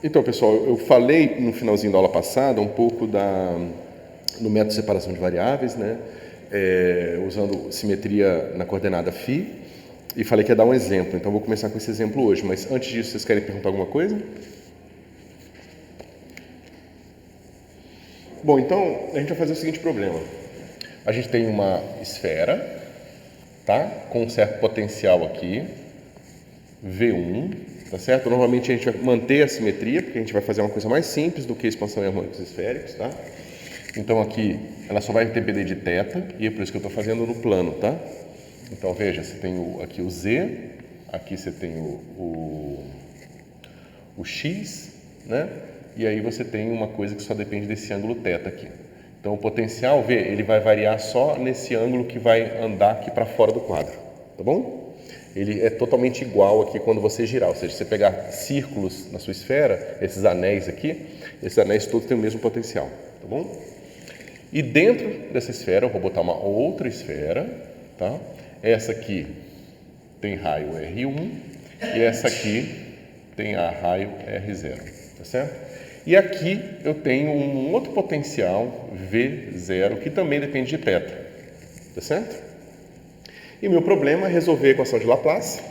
Então, pessoal, eu falei no finalzinho da aula passada um pouco do método de separação de variáveis, né? Usando simetria na coordenada φ, e falei que ia dar um exemplo, então vou começar com esse exemplo hoje, mas antes disso, vocês querem perguntar alguma coisa? Bom, então a gente vai fazer o seguinte problema. A gente tem uma esfera, tá? Com um certo potencial aqui, V1, tá certo? Normalmente a gente vai manter a simetria, porque a gente vai fazer uma coisa mais simples do que expansão em harmônicos esféricos, tá? Então aqui ela só vai depender de θ, e é por isso que eu estou fazendo no plano, tá? Então veja, você tem aqui o Z, aqui você tem o X, né? E aí você tem uma coisa que só depende desse ângulo θ aqui. Então o potencial, vê, ele vai variar só nesse ângulo que vai andar aqui para fora do quadro, tá bom? Ele é totalmente igual aqui quando você girar, ou seja, se você pegar círculos na sua esfera, esses anéis aqui, esses anéis todos têm o mesmo potencial, tá bom? E dentro dessa esfera, eu vou botar uma outra esfera, tá? Essa aqui tem raio R1 e essa aqui tem a raio R0, tá certo? E aqui eu tenho um outro potencial, V0, que também depende de θ, tá certo? E meu problema é resolver a equação de Laplace.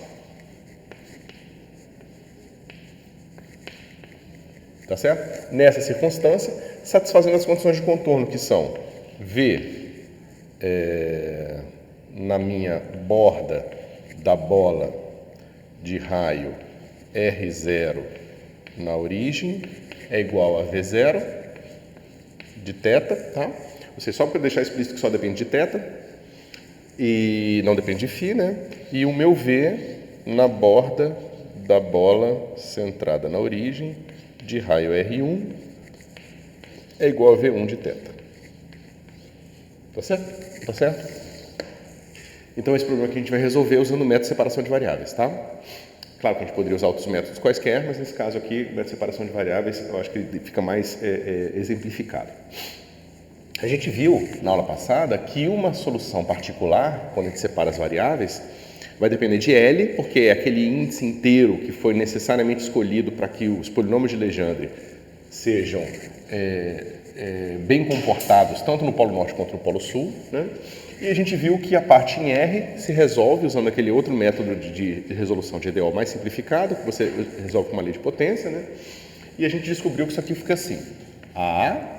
Tá certo? Nessa circunstância, satisfazendo as condições de contorno, que são V na minha borda da bola de raio R0 na origem é igual a V0 de θ, tá? Ou seja, só para deixar explícito que só depende de θ e não depende de φ, né? E o meu V na borda da bola centrada na origem de raio R1 é igual a V1 de θ. Tá certo? Tá certo? Então, esse problema aqui a gente vai resolver usando o método de separação de variáveis, tá? Claro que a gente poderia usar outros métodos quaisquer, mas nesse caso aqui, o método de separação de variáveis, eu acho que ele fica mais exemplificado. A gente viu na aula passada que uma solução particular, quando a gente separa as variáveis, vai depender de L, porque é aquele índice inteiro que foi necessariamente escolhido para que os polinômios de Legendre sejam bem comportados, tanto no Polo Norte quanto no Polo Sul, né? E a gente viu que a parte em R se resolve usando aquele outro método de resolução de EDO mais simplificado, que você resolve com uma lei de potência, né? E a gente descobriu que isso aqui fica assim: A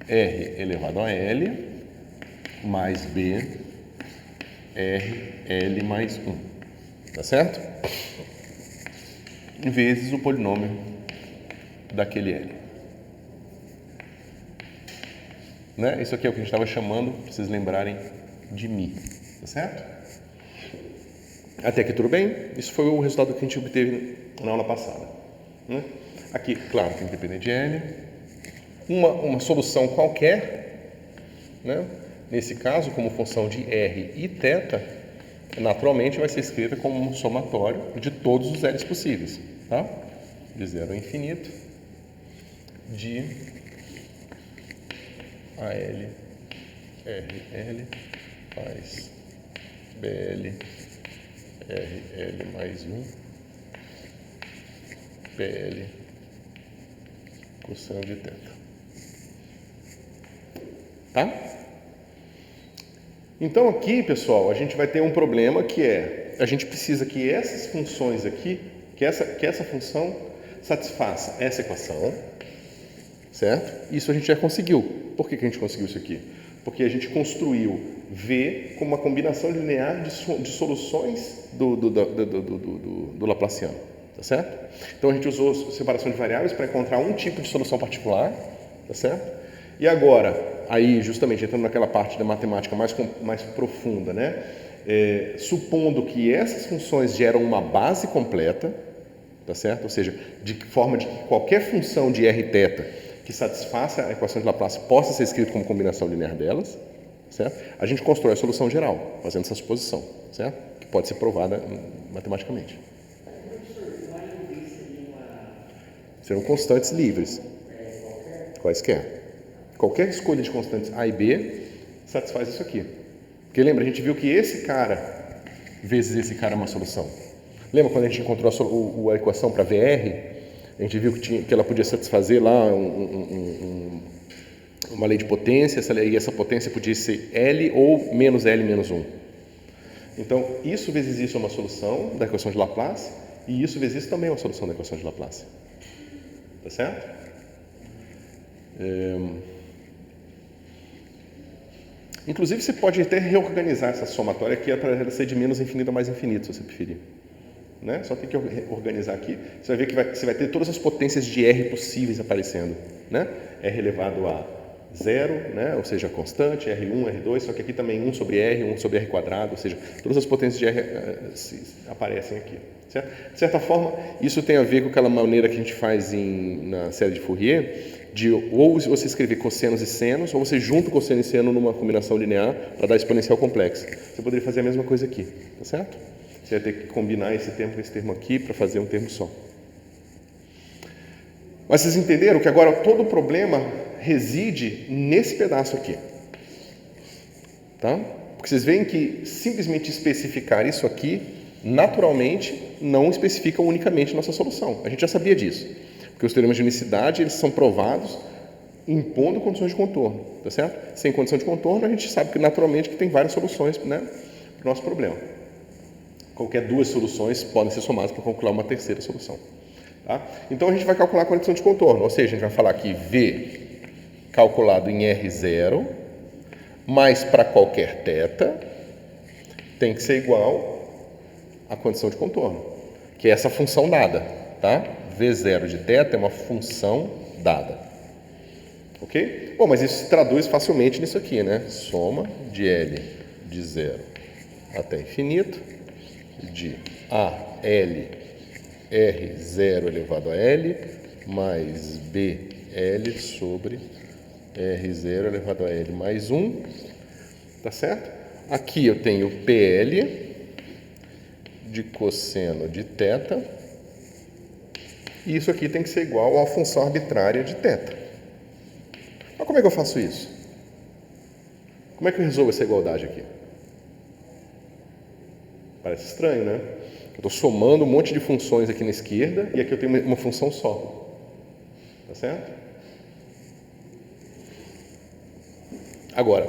R elevado a L mais B R L mais 1, tá certo? Vezes o polinômio daquele L. Né? Isso aqui é o que a gente estava chamando, para vocês lembrarem, de Mi, tá certo? Até aqui tudo bem? Isso foi o resultado que a gente obteve na aula passada, né? Aqui, claro, tem que depender de L. Uma solução qualquer, né? Nesse caso, como função de R e θ, naturalmente vai ser escrita como um somatório de todos os L's possíveis, tá? De 0 a infinito, de AL, RL, faz BL, RL mais 1, PL, cosseno de θ. Tá? Então aqui, pessoal, a gente vai ter um problema que é, a gente precisa que essas funções aqui, que essa função satisfaça essa equação, certo? Isso a gente já conseguiu. Por que a gente conseguiu isso aqui? Porque a gente construiu V como uma combinação linear de soluções do Laplaciano, tá certo? Então a gente usou separação de variáveis para encontrar um tipo de solução particular, tá certo? E agora, aí justamente entrando naquela parte da matemática mais profunda, né? Supondo que essas funções geram uma base completa, tá certo? Ou seja, de forma de que qualquer função de R θ que satisfaça a equação de Laplace possa ser escrita como combinação linear delas, certo? A gente constrói a solução geral, fazendo essa suposição, certo? Que pode ser provada matematicamente. Serão constantes livres, quaisquer. Qualquer escolha de constantes A e B satisfaz isso aqui. Porque lembra, a gente viu que esse cara vezes esse cara é uma solução. Lembra quando a gente encontrou a equação para VR? A gente viu que ela podia satisfazer lá uma lei de potência, e essa potência podia ser L ou menos L menos 1. Então, isso vezes isso é uma solução da equação de Laplace, e isso vezes isso também é uma solução da equação de Laplace. Tá certo? Inclusive, você pode até reorganizar essa somatória aqui para ela ser de menos infinito a mais infinito, se você preferir. Né? Só tem que organizar aqui. Você vai ver que você vai ter todas as potências de R possíveis aparecendo. Né? R elevado a 0, né? Ou seja, constante, R1, R2, só que aqui também 1 sobre R, 1 sobre R quadrado, ou seja, todas as potências de R aparecem aqui. Certo? De certa forma, isso tem a ver com aquela maneira que a gente faz na série de Fourier, de ou você escrever cossenos e senos, ou você junta o cosseno e seno numa combinação linear para dar exponencial complexa. Você poderia fazer a mesma coisa aqui, tá certo? Você vai ter que combinar esse termo com esse termo aqui para fazer um termo só. Mas vocês entenderam que agora todo o problema reside nesse pedaço aqui. Tá? Porque vocês veem que simplesmente especificar isso aqui, naturalmente, não especifica unicamente nossa solução. A gente já sabia disso. Porque os teoremas de unicidade, eles são provados impondo condições de contorno, tá certo? Sem condição de contorno, a gente sabe que naturalmente que tem várias soluções, né, para o nosso problema. Qualquer duas soluções podem ser somadas para calcular uma terceira solução. Tá? Então a gente vai calcular a condição de contorno, ou seja, a gente vai falar que V calculado em R0, mais para qualquer θ, tem que ser igual à condição de contorno, que é essa função dada, tá? V0 de θ é uma função dada. Ok? Bom, mas isso se traduz facilmente nisso aqui, né? Soma de L de 0 até infinito, de AL R0 elevado a L, mais BL sobre R0 elevado a L mais 1, tá certo? Aqui eu tenho PL de cosseno de θ, e isso aqui tem que ser igual à função arbitrária de θ. Mas como é que eu faço isso? Como é que eu resolvo essa igualdade aqui? Parece estranho, né? Eu estou somando um monte de funções aqui na esquerda e aqui eu tenho uma função só. Tá certo? Agora,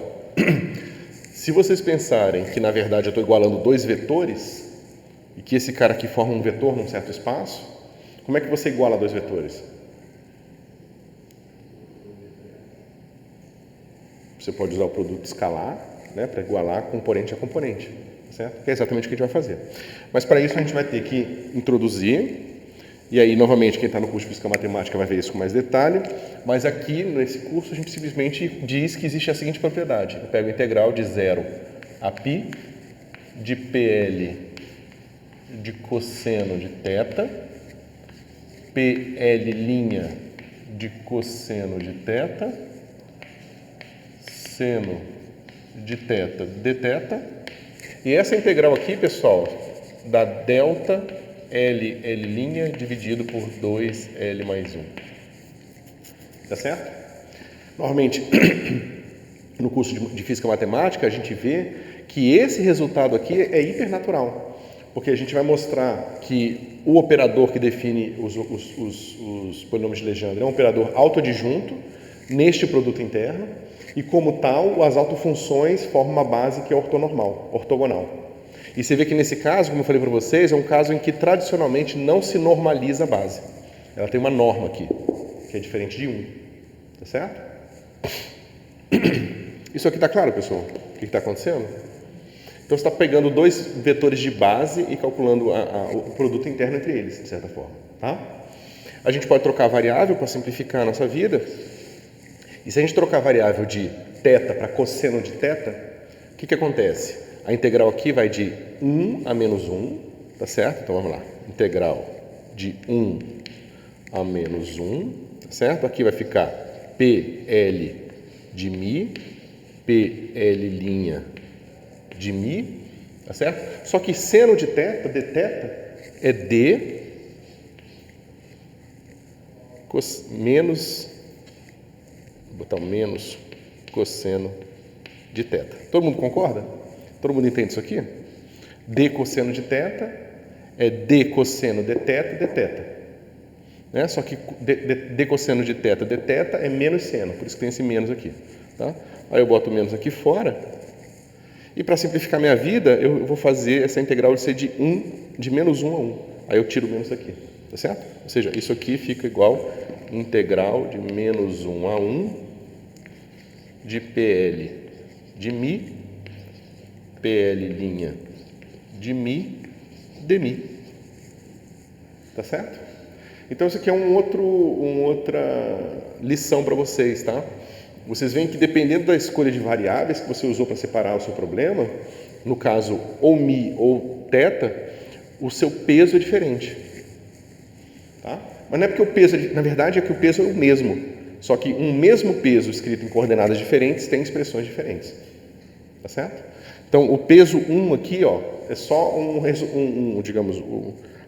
se vocês pensarem que na verdade eu estou igualando dois vetores e que esse cara aqui forma um vetor num certo espaço, como é que você iguala dois vetores? Você pode usar o produto escalar, né, para igualar componente a componente, certo? Que é exatamente o que a gente vai fazer. Mas para isso a gente vai ter que introduzir, e aí novamente quem está no curso de Física Matemática vai ver isso com mais detalhe, mas aqui nesse curso a gente simplesmente diz que existe a seguinte propriedade. Eu pego a integral de 0 a π de PL de cosseno de θ, PL' de cosseno de θ, seno de θ dθ, e essa integral aqui, pessoal, dá delta L' dividido por 2L mais 1. Tá certo? Normalmente, no curso de Física Matemática, a gente vê que esse resultado aqui é hipernatural, porque a gente vai mostrar que o operador que define os polinômios de Legendre é um operador autoadjunto neste produto interno, e como tal, as autofunções formam uma base que é ortogonal. E você vê que nesse caso, como eu falei para vocês, é um caso em que tradicionalmente não se normaliza a base. Ela tem uma norma aqui, que é diferente de 1. Tá certo? Isso aqui está claro, pessoal? O que está acontecendo? Então você está pegando dois vetores de base e calculando o produto interno entre eles, de certa forma. Tá? A gente pode trocar a variável para simplificar a nossa vida. E se a gente trocar a variável de θ para cosseno de θ, o que acontece? A integral aqui vai de 1 a menos 1, tá certo? Então vamos lá. Integral de 1 a menos 1, tá certo? Aqui vai ficar PL de μ, PL' de μ, tá certo? Só que seno de θ, dθ, é d menos, vou botar um menos cosseno de θ. Todo mundo concorda? Todo mundo entende isso aqui? D cosseno de θ é d cosseno de θ dθ. né? Só que d cosseno de θ dθ é menos seno, por isso que tem esse menos aqui. Tá? Aí eu boto o menos aqui fora. E para simplificar minha vida, eu vou fazer essa integral de ser de menos 1 a 1. Aí eu tiro o menos aqui, tá certo? Ou seja, isso aqui fica igual integral de menos 1 a 1 de PL de mi, PL' de mi, dmi. Tá certo? Então isso aqui é uma outra lição para vocês, tá? Vocês veem que dependendo da escolha de variáveis que você usou para separar o seu problema, no caso ou mi ou θ, o seu peso é diferente. Tá? Mas não é porque o peso, na verdade é que o peso é o mesmo, só que um mesmo peso escrito em coordenadas diferentes tem expressões diferentes. Tá certo? Então o peso 1 aqui, ó, é só digamos,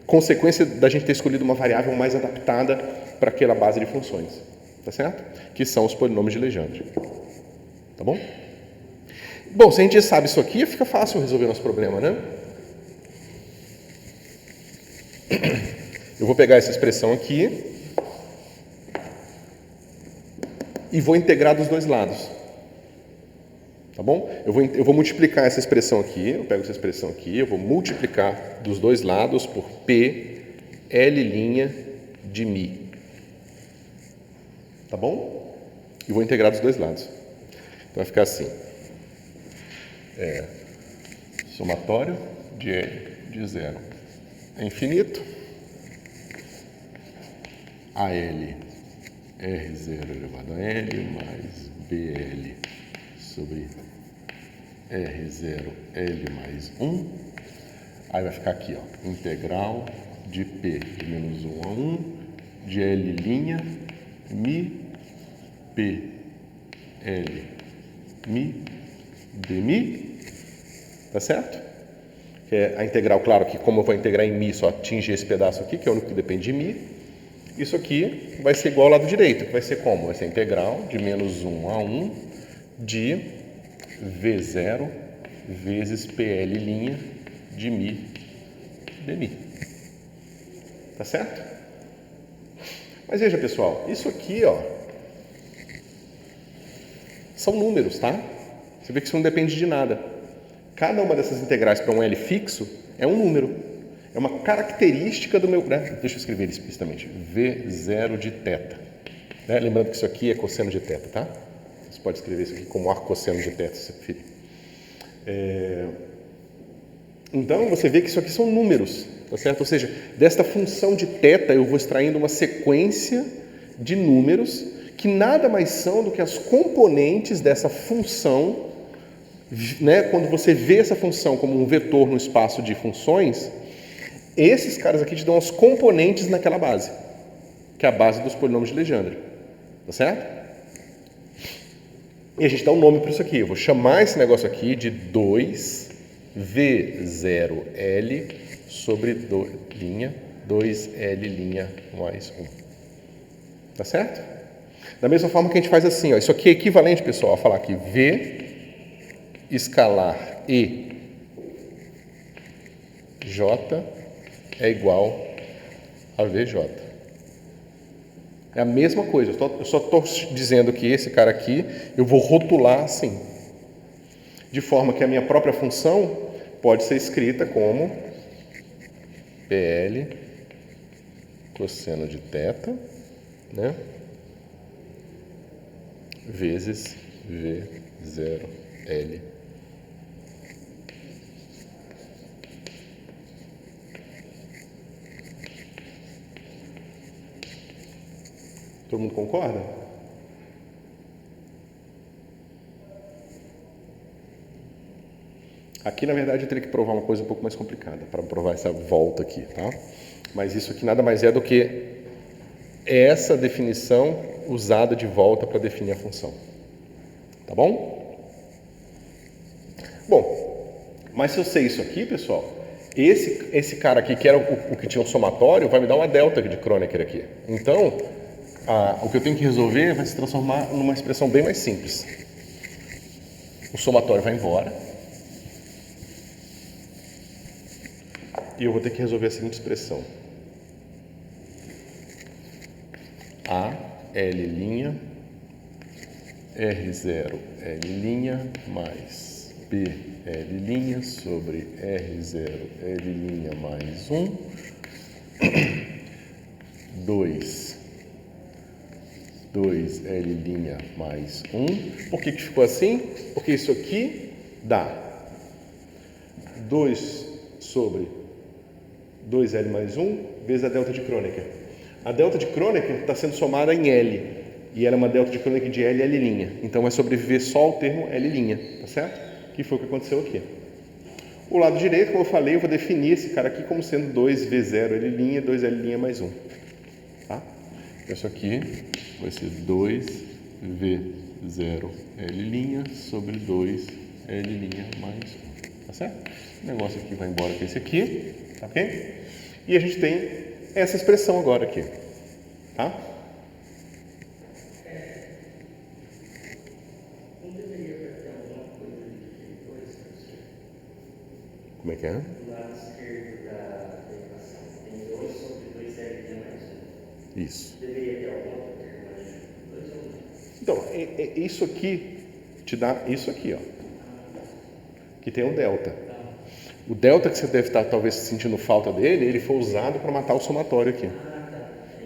consequência da gente ter escolhido uma variável mais adaptada para aquela base de funções. Tá certo? Que são os polinômios de Legendre. Tá bom? Bom, se a gente já sabe isso aqui, fica fácil resolver nosso problema, né? Eu vou pegar essa expressão aqui e vou integrar dos dois lados. Tá bom? Eu vou multiplicar essa expressão aqui, eu pego essa expressão aqui, eu vou multiplicar dos dois lados por P, L' de mi. Tá bom? E vou integrar dos dois lados. Então vai ficar assim. Somatório de L de 0 é infinito. AL R0 elevado a L mais BL sobre R0 L mais 1. Aí vai ficar aqui, ó, integral de P de menos 1 a 1 de L' mi P L mi dmi. Tá certo? Que é a integral, claro que como eu vou integrar em mi, só atinge esse pedaço aqui, que é o único que depende de mi. Isso aqui vai ser igual ao lado direito, que vai ser como? Vai ser a integral de menos 1 a 1 de V0 vezes PL' de mi dmi. Tá certo? Mas veja, pessoal, isso aqui, ó, são números, tá? Você vê que isso não depende de nada. Cada uma dessas integrais para um L fixo é um número. É uma característica do meu... Né? Deixa eu escrever explicitamente. V0 de θ. Né? Lembrando que isso aqui é cosseno de θ, tá? Você pode escrever isso aqui como arcosseno de θ, se você preferir. Então, você vê que isso aqui são números, tá certo? Ou seja, desta função de θ eu vou extraindo uma sequência de números que nada mais são do que as componentes dessa função, né? Quando você vê essa função como um vetor no espaço de funções, esses caras aqui te dão as componentes naquela base, que é a base dos polinômios de Legendre, tá certo? E a gente dá um nome para isso aqui. Eu vou chamar esse negócio aqui de 2V0L sobre 2L' mais 1. Tá certo? Da mesma forma que a gente faz assim, ó, isso aqui é equivalente, pessoal, a falar que V escalar E J é igual a VJ. É a mesma coisa, eu só estou dizendo que esse cara aqui eu vou rotular assim, de forma que a minha própria função pode ser escrita como PL cosseno de θ, né, vezes V0L. Todo mundo concorda? Aqui, na verdade, eu teria que provar uma coisa um pouco mais complicada para provar essa volta aqui, tá? Mas isso aqui nada mais é do que essa definição usada de volta para definir a função. Tá bom? Bom, mas se eu sei isso aqui, pessoal, esse cara aqui, que era o que tinha um somatório, vai me dar uma delta de Kronecker aqui. Então, o que eu tenho que resolver vai se transformar numa expressão bem mais simples. O somatório vai embora. E eu vou ter que resolver a seguinte expressão. A L' R0 L' mais B L' sobre R0 L' mais 1, 2 L' mais 1. Por que ficou assim? Porque isso aqui dá 2 sobre 2L mais 1 vezes a delta de Kronecker. A delta de Kronecker está sendo somada em L, e ela é uma delta de Kronecker de L, L'. Então vai sobreviver só o termo L', tá certo? Que foi o que aconteceu aqui. O lado direito, como eu falei, eu vou definir esse cara aqui como sendo 2V0 L', 2L' mais 1. Tá? Isso aqui vai ser 2V0 L' sobre 2L' mais 1. Tá certo? O negócio aqui vai embora com esse aqui, tá ok? E a gente tem essa expressão agora aqui, tá? Como é que é? Do lado esquerdo da equação tem 2 sobre 2L mais 1. Isso. Deveria ter algum outro termo ali? 2 ou 1? Então, isso aqui te dá isso aqui, ó. Que tem um delta. O delta que você deve estar talvez sentindo falta dele, ele foi usado para matar o somatório aqui.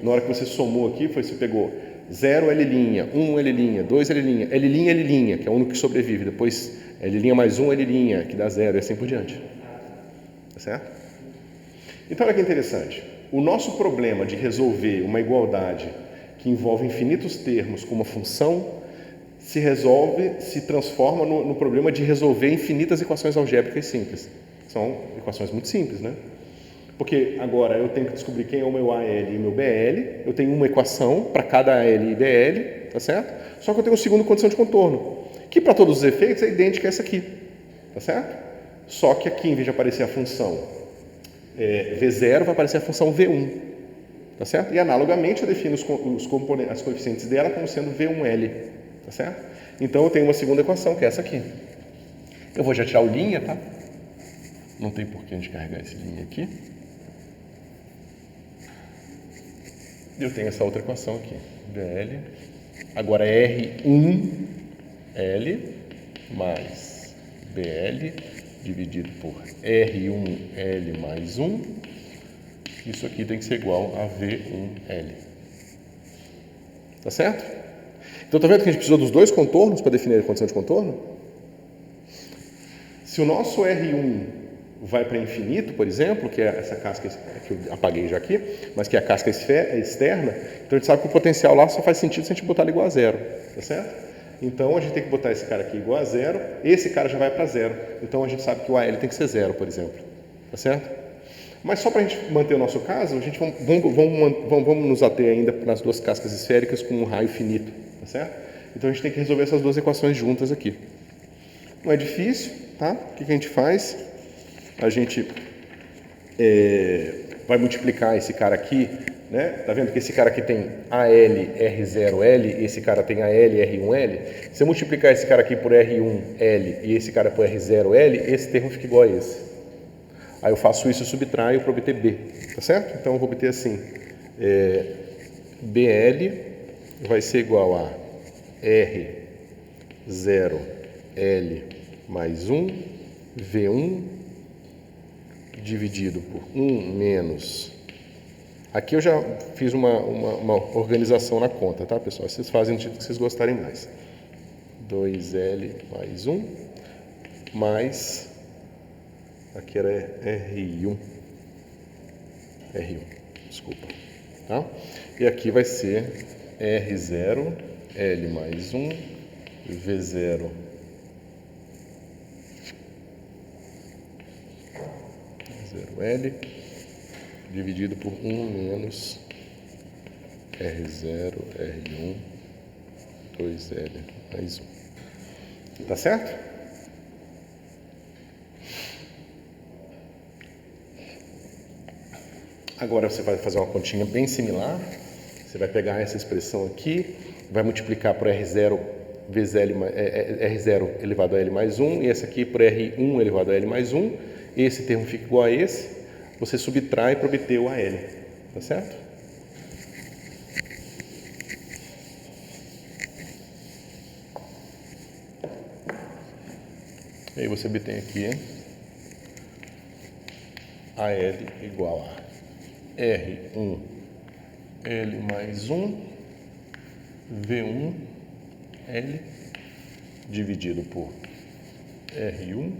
Na hora que você somou aqui, você pegou 0 L', 1 L', 2 L', L', que é o único que sobrevive. Depois L' mais 1 L', que dá 0 e assim por diante. Tá certo? Então, olha que interessante. O nosso problema de resolver uma igualdade que envolve infinitos termos com uma função se transforma no problema de resolver infinitas equações algébricas simples. São equações muito simples, né? Porque agora eu tenho que descobrir quem é o meu AL e o meu BL, eu tenho uma equação para cada AL e BL, tá certo? Só que eu tenho uma segunda condição de contorno, que para todos os efeitos é idêntica a essa aqui, tá certo? Só que aqui, em vez de aparecer a função V0, vai aparecer a função V1, tá certo? E analogamente eu defino as coeficientes dela como sendo V1L, tá certo? Então eu tenho uma segunda equação, que é essa aqui. Eu vou já tirar o linha, tá? Não tem por que a gente carregar esse linha aqui. Eu tenho essa outra equação aqui, VL, agora é R1L mais BL dividido por R1L mais 1. Isso aqui tem que ser igual a V1L. Tá certo? Então, tá vendo que a gente precisou dos dois contornos para definir a condição de contorno? Se o nosso R1 vai para infinito, por exemplo, que é essa casca que eu apaguei já aqui, mas que é a casca externa, então a gente sabe que o potencial lá só faz sentido se a gente botar ele igual a 0, tá certo? Então a gente tem que botar esse cara aqui igual a 0, esse cara já vai para 0, então a gente sabe que o AL tem que ser 0, por exemplo, tá certo? Mas só para a gente manter o nosso caso, a gente vamos nos ater ainda nas duas cascas esféricas com um raio finito, tá certo? Então a gente tem que resolver essas duas equações juntas aqui. Não é difícil, tá? O que a gente faz? A gente vai multiplicar esse cara aqui, né? Tá vendo que esse cara aqui tem AL R0L, esse cara tem AL R1L. Se eu multiplicar esse cara aqui por R1L e esse cara por R0L, esse termo fica igual a esse. Aí eu faço isso e subtraio para obter B, tá certo? Então eu vou obter assim, BL vai ser igual a R0L mais 1 V1 dividido por 1 menos... Aqui eu já fiz uma organização na conta, tá, pessoal? Vocês fazem do jeito que vocês gostarem mais. 2L mais 1 mais... Aqui era R1, desculpa, tá? E aqui vai ser R0, L mais 1, V0, L, dividido por 1 menos R0, R1, 2L mais 1. Tá certo? Agora você vai fazer uma continha bem similar. Você vai pegar essa expressão aqui, vai multiplicar por R0, R0 elevado a L mais 1, e essa aqui por R1 elevado a L mais 1. Esse termo fica igual a esse. Você subtrai para obter o AL. Tá certo? E aí você obtém aqui AL igual a R1 L mais 1 V1 L dividido por R1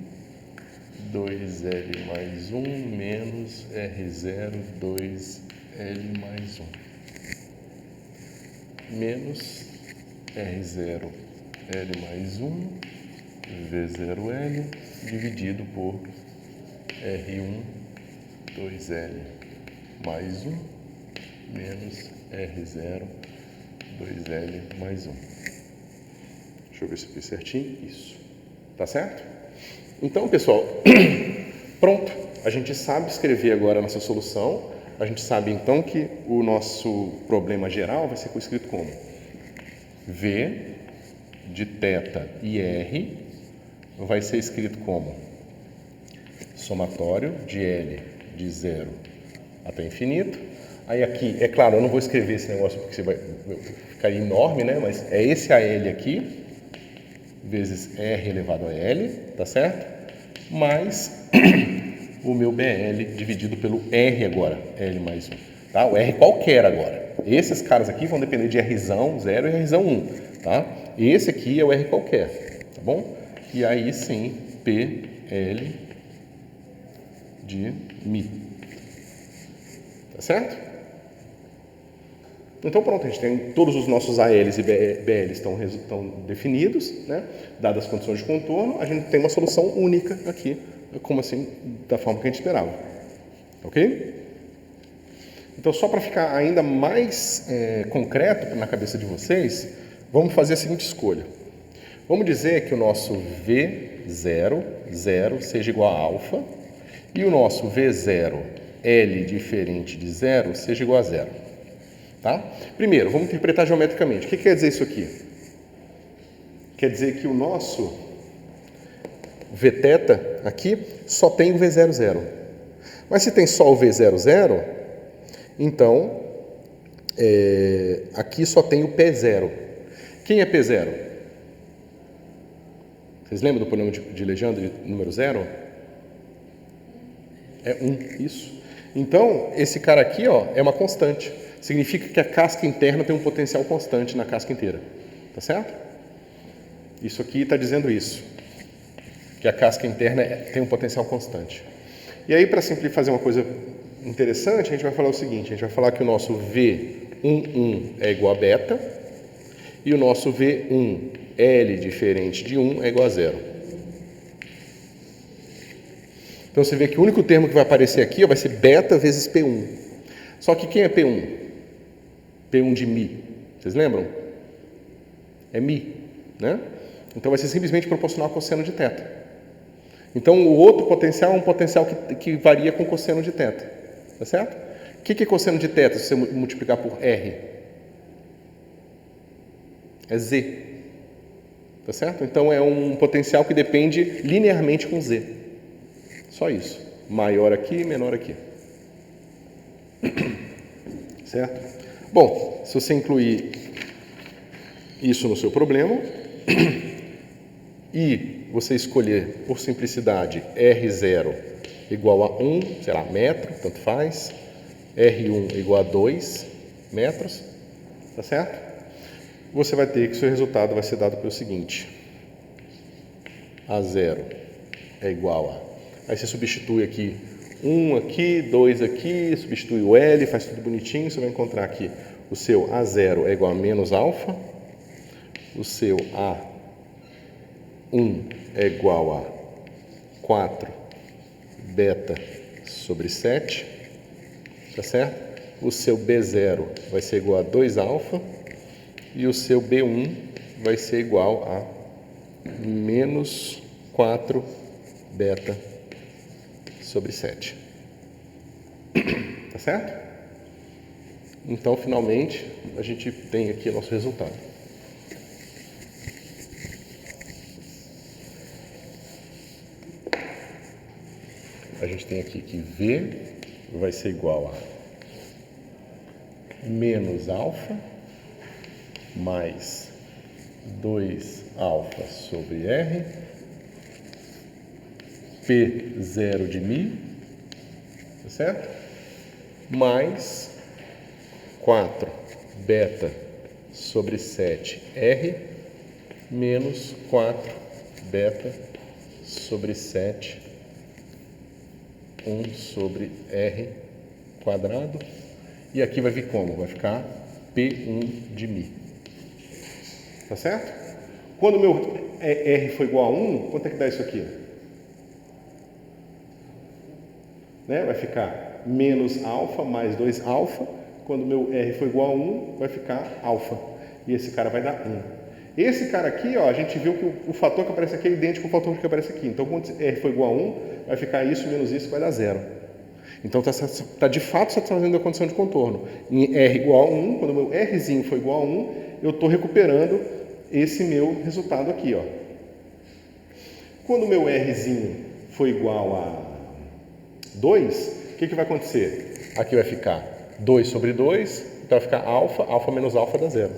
2L mais 1 menos R0 2L mais 1 menos R0 L mais 1 V0L dividido por R1 2L mais 1 menos R0 2L mais 1. Deixa eu ver se eu fiz certinho. Isso. Tá certo? Então, pessoal, pronto. A gente sabe escrever agora a nossa solução. A gente sabe, então, que o nosso problema geral vai ser escrito como V de θ e R vai ser escrito como somatório de L de 0 até infinito. Aí aqui, é claro, eu não vou escrever esse negócio porque vai ficar enorme, né? Mas é esse AL aqui, vezes R elevado a L, tá certo? Mais o meu BL dividido pelo R agora, L mais 1. Tá? O R qualquer agora. Esses caras aqui vão depender de Rzão 0 e Rzão 1, tá? Esse aqui é o R qualquer, tá bom? E aí sim, PL de Mi. Tá certo? Então pronto, a gente tem todos os nossos ALs e BLs estão definidos, né? Dadas as condições de contorno, a gente tem uma solução única aqui, como assim, da forma que a gente esperava. Ok? Então, só para ficar ainda mais concreto na cabeça de vocês, vamos fazer a seguinte escolha. Vamos dizer que o nosso V0, 0, seja igual a alfa, e o nosso V0, L diferente de 0, seja igual a 0. Tá? Primeiro, vamos interpretar geometricamente. O que quer dizer isso aqui? Quer dizer que o nosso Vθ aqui só tem o V00. Mas se tem só o V00, então aqui só tem o P0. Quem é P0? Vocês lembram do problema de Legendre número 0? É 1, isso. Então, esse cara aqui, ó, é uma constante. Significa que a casca interna tem um potencial constante na casca inteira. Tá certo? Isso aqui está dizendo isso. Que a casca interna tem um potencial constante. E aí, para fazer uma coisa interessante, a gente vai falar o seguinte. A gente vai falar que o nosso V11 é igual a beta. E o nosso V1L diferente de 1 é igual a 0. Então, você vê que o único termo que vai aparecer aqui vai ser beta vezes P1. Só que quem é P1? P1 de Mi. Vocês lembram? É Mi, né? Então, vai ser simplesmente proporcional ao cosseno de θ. Então, o outro potencial é um potencial que varia com cosseno de θ. Tá certo? O que é cosseno de θ se você multiplicar por R? É Z. Tá certo? Então, é um potencial que depende linearmente com Z. Só isso. Maior aqui, menor aqui. Certo? Bom, se você incluir isso no seu problema e você escolher, por simplicidade, R0 igual a 1, sei lá, metro, tanto faz, R1 igual a 2 metros, tá certo? Você vai ter que seu resultado vai ser dado pelo seguinte: A0 é igual a... Aí você substitui aqui 1 aqui, 2 aqui, substitui o L, faz tudo bonitinho, você vai encontrar aqui o seu A0 é igual a menos alfa, o seu A1 é igual a 4 beta sobre 7, tá certo? O seu B0 vai ser igual a 2 alfa e o seu B1 vai ser igual a menos 4 beta sobre 7. Tá certo? Então, finalmente, a gente tem aqui o nosso resultado. A gente tem aqui que V vai ser igual a menos alfa mais 2 alfa sobre R P0 de Mi, tá certo? Mais 4 beta sobre 7 R menos 4 beta sobre 7 1 sobre R quadrado. E aqui vai vir como? Vai ficar P1 de Mi. Tá certo? Quando o meu R for igual a 1, quanto é que dá isso aqui? Né? Vai ficar menos alfa mais 2 alfa. Quando o meu R for igual a 1, vai ficar alfa. E esse cara vai dar 1. Esse cara aqui, ó, a gente viu que o fator que aparece aqui é idêntico ao fator que aparece aqui. Então, quando R for igual a 1, vai ficar isso menos isso, vai dar 0. Então, está de fato satisfazendo a condição de contorno. Em R igual a 1, quando o meu Rzinho for igual a 1, eu estou recuperando esse meu resultado aqui, ó. Quando o meu Rzinho for igual a 2, o que vai acontecer? Aqui vai ficar 2 sobre 2, então vai ficar alfa, alfa menos alfa dá 0.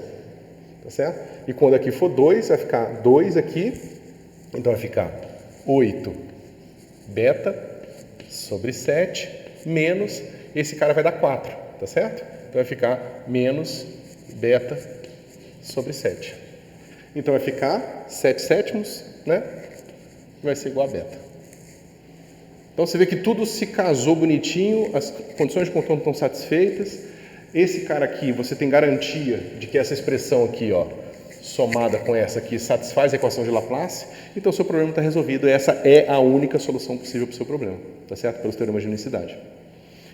Tá certo? E quando aqui for 2, vai ficar 2 aqui, então vai ficar 8 beta sobre 7, menos, esse cara vai dar 4, tá certo? Então vai ficar menos beta sobre 7. Então vai ficar 7 sétimos, né? Vai ser igual a beta. Então você vê que tudo se casou bonitinho, as condições de contorno estão satisfeitas. Esse cara aqui, você tem garantia de que essa expressão aqui, ó, somada com essa aqui, satisfaz a equação de Laplace, então o seu problema está resolvido. Essa é a única solução possível para o seu problema, tá certo? Pelos teoremas de unicidade.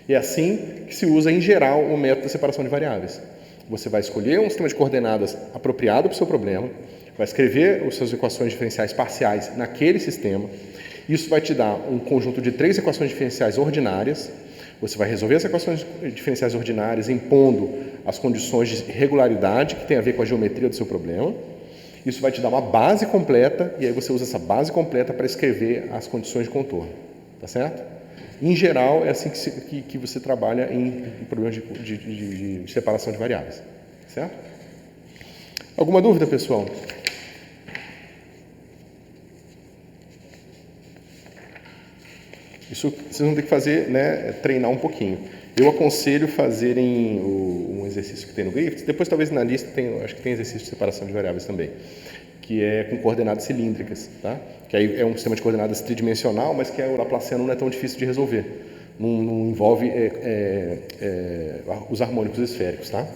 E é assim que se usa, em geral, o método da separação de variáveis. Você vai escolher um sistema de coordenadas apropriado para o seu problema, vai escrever as suas equações diferenciais parciais naquele sistema. Isso vai te dar um conjunto de 3 equações diferenciais ordinárias. Você vai resolver as equações diferenciais ordinárias impondo as condições de regularidade que tem a ver com a geometria do seu problema. Isso vai te dar uma base completa e aí você usa essa base completa para escrever as condições de contorno. Tá certo? Em geral, é assim que você trabalha em problemas de separação de variáveis. Certo? Alguma dúvida, pessoal? Isso vocês vão ter que fazer, né, treinar um pouquinho. Eu aconselho fazerem um exercício que tem no Griffiths, depois talvez na lista tem, acho que tem exercício de separação de variáveis também, que é com coordenadas cilíndricas, tá? Que aí é um sistema de coordenadas tridimensional, mas que o laplaciano não é tão difícil de resolver. Não envolve os harmônicos esféricos, tá?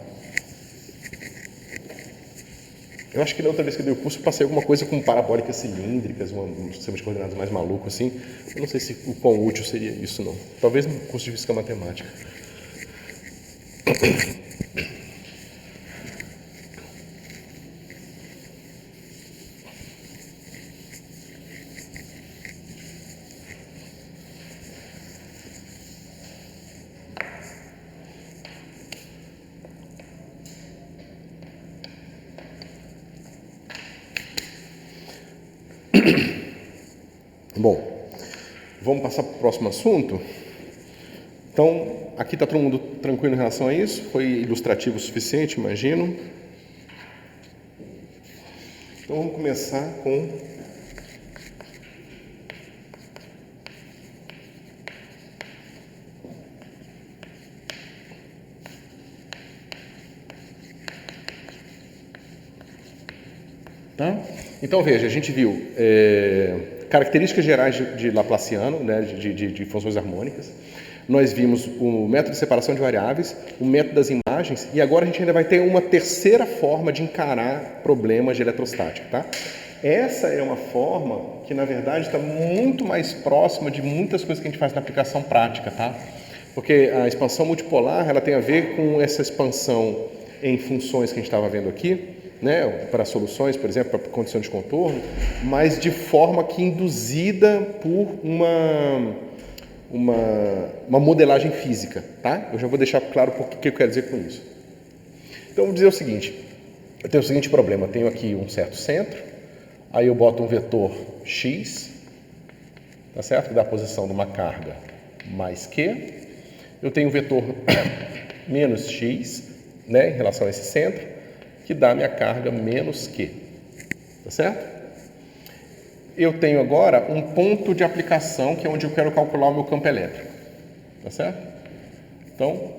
Eu acho que na outra vez que eu dei o curso eu passei alguma coisa com parabólicas cilíndricas, um sistema de coordenadas mais maluco assim. Eu não sei se o quão útil seria isso, não. Talvez no curso de física matemática. Bom, vamos passar para o próximo assunto. Então, aqui está todo mundo tranquilo em relação a isso? Foi ilustrativo o suficiente, imagino. Então, vamos começar com tá? Então, veja, a gente viu características gerais de Laplaciano, né, de funções harmônicas. Nós vimos o método de separação de variáveis, o método das imagens, e agora a gente ainda vai ter uma terceira forma de encarar problemas de eletrostática, tá? Essa é uma forma que, na verdade, está muito mais próxima de muitas coisas que a gente faz na aplicação prática, tá? Porque a expansão multipolar, ela tem a ver com essa expansão em funções que a gente estava vendo aqui, né, para soluções, por exemplo, para condição de contorno, mas de forma que induzida por uma modelagem física, tá? Eu já vou deixar claro o que eu quero dizer com isso. Então, vou dizer o seguinte, eu tenho o seguinte problema, eu tenho aqui um certo centro, aí eu boto um vetor x, tá certo? Que dá a posição de uma carga mais q, eu tenho um vetor menos x, né, em relação a esse centro, que dá a minha carga menos q, tá certo? eu tenho agora um ponto de aplicação, que é onde eu quero calcular o meu campo elétrico. Tá certo? Então,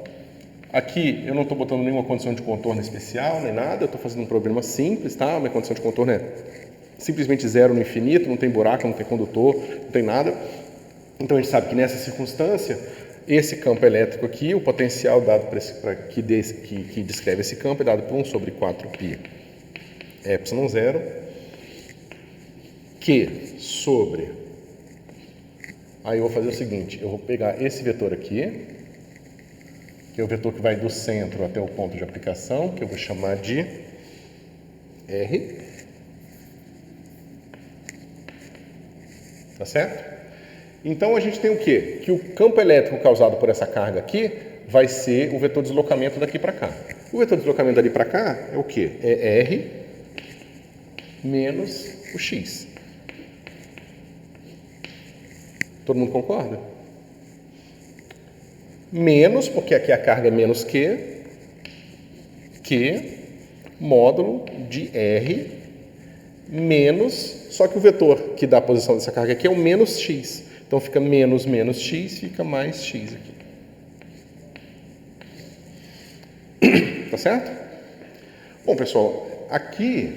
aqui eu não estou botando nenhuma condição de contorno especial, nem nada, eu estou fazendo um problema simples, tá? Minha condição de contorno é simplesmente zero no infinito, não tem buraco, não tem condutor, não tem nada. Então a gente sabe que nessa circunstância, esse campo elétrico aqui, o potencial dado que descreve esse campo é dado por 1 sobre 4π epsilon zero, que sobre... Aí eu vou fazer o seguinte, eu vou pegar esse vetor aqui, que é o vetor que vai do centro até o ponto de aplicação, que eu vou chamar de R. Tá certo? Então a gente tem o quê? Que o campo elétrico causado por essa carga aqui vai ser o vetor de deslocamento daqui para cá. O vetor de deslocamento dali para cá é o quê? É R menos o X. Todo mundo concorda? Menos, porque aqui a carga é menos que módulo de R menos, só que o vetor que dá a posição dessa carga aqui é o menos X. Então fica menos x, fica mais x aqui. Tá certo? Bom, pessoal, aqui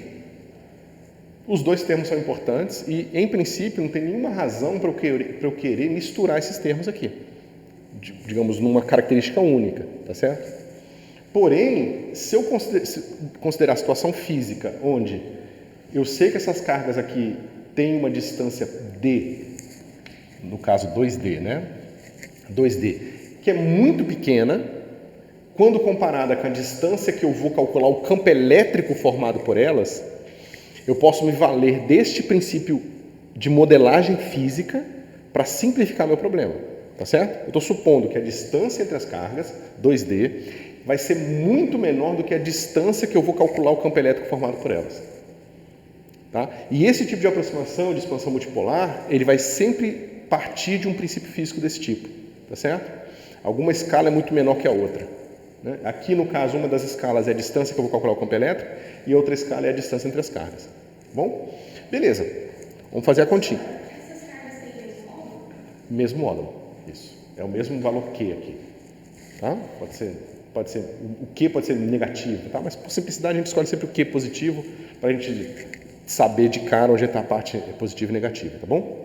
os dois termos são importantes e, em princípio, não tem nenhuma razão para eu querer misturar esses termos aqui, digamos, numa característica única, tá certo? Porém, se eu considerar a situação física, onde eu sei que essas cargas aqui têm uma distância d, no caso 2D, né? 2D, que é muito pequena, quando comparada com a distância que eu vou calcular o campo elétrico formado por elas, eu posso me valer deste princípio de modelagem física para simplificar meu problema, tá certo? Eu estou supondo que a distância entre as cargas, 2D, vai ser muito menor do que a distância que eu vou calcular o campo elétrico formado por elas. Tá? E esse tipo de aproximação de expansão multipolar, ele vai sempre partir de um princípio físico desse tipo, tá certo? Alguma escala é muito menor que a outra, né? Aqui, no caso, uma das escalas é a distância que eu vou calcular o campo elétrico e a outra escala é a distância entre as cargas. Tá bom? Beleza. Vamos fazer a continha. Essas cargas têm o mesmo módulo? Mesmo módulo. Isso. É o mesmo valor Q aqui. Tá? Pode ser, o Q pode ser negativo, tá? Mas por simplicidade a gente escolhe sempre o Q positivo para a gente saber de cara onde está a parte positiva e negativa, tá bom?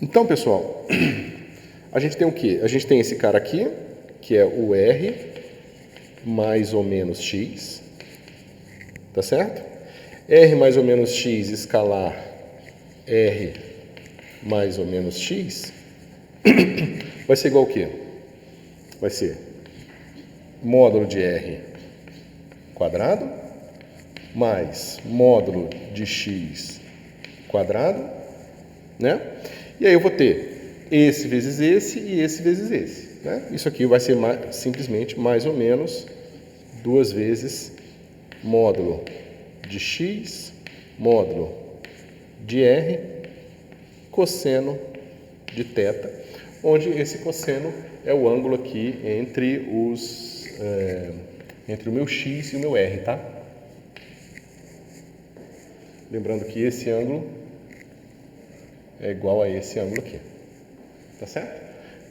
Então, pessoal, a gente tem o quê? A gente tem esse cara aqui, que é o R mais ou menos X, tá certo? R mais ou menos X escalar R mais ou menos X vai ser igual ao quê? Vai ser módulo de R quadrado mais módulo de X quadrado, né? E aí eu vou ter esse vezes esse e esse vezes esse, né? Isso aqui vai ser simplesmente mais ou menos 2 vezes módulo de x, módulo de r, cosseno de θ, onde esse cosseno é o ângulo aqui entre o meu x e o meu r, tá? Lembrando que esse ângulo é igual a esse ângulo aqui, tá certo?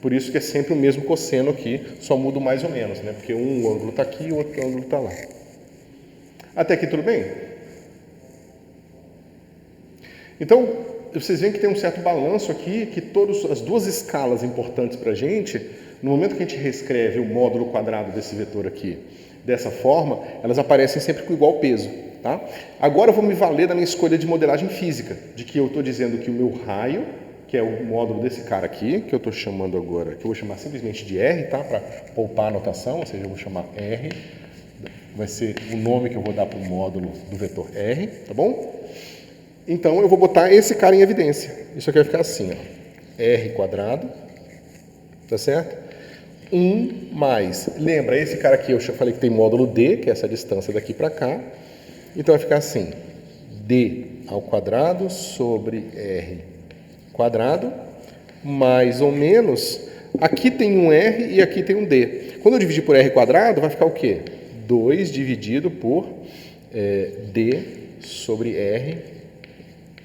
Por isso que é sempre o mesmo cosseno aqui, só muda mais ou menos, né? Porque um ângulo está aqui e o outro ângulo está lá. Até aqui tudo bem? Então, vocês veem que tem um certo balanço aqui, que as duas escalas importantes para a gente, no momento que a gente reescreve o módulo quadrado desse vetor aqui, dessa forma, elas aparecem sempre com igual peso. Tá? Agora eu vou me valer da minha escolha de modelagem física, de que eu estou dizendo que o meu raio, que é o módulo desse cara aqui, que eu estou chamando agora, que eu vou chamar simplesmente de R, tá? Para poupar a notação, ou seja, eu vou chamar R, vai ser o nome que eu vou dar para o módulo do vetor R, tá bom? Então eu vou botar esse cara em evidência. Isso aqui vai ficar assim, ó, R quadrado, tá certo? 1 mais, lembra, esse cara aqui eu falei que tem módulo D, que é essa distância daqui para cá. Então vai ficar assim, d ao quadrado sobre r quadrado, mais ou menos, aqui tem um r e aqui tem um d. Quando eu dividir por r quadrado, vai ficar o quê? 2 dividido por d sobre r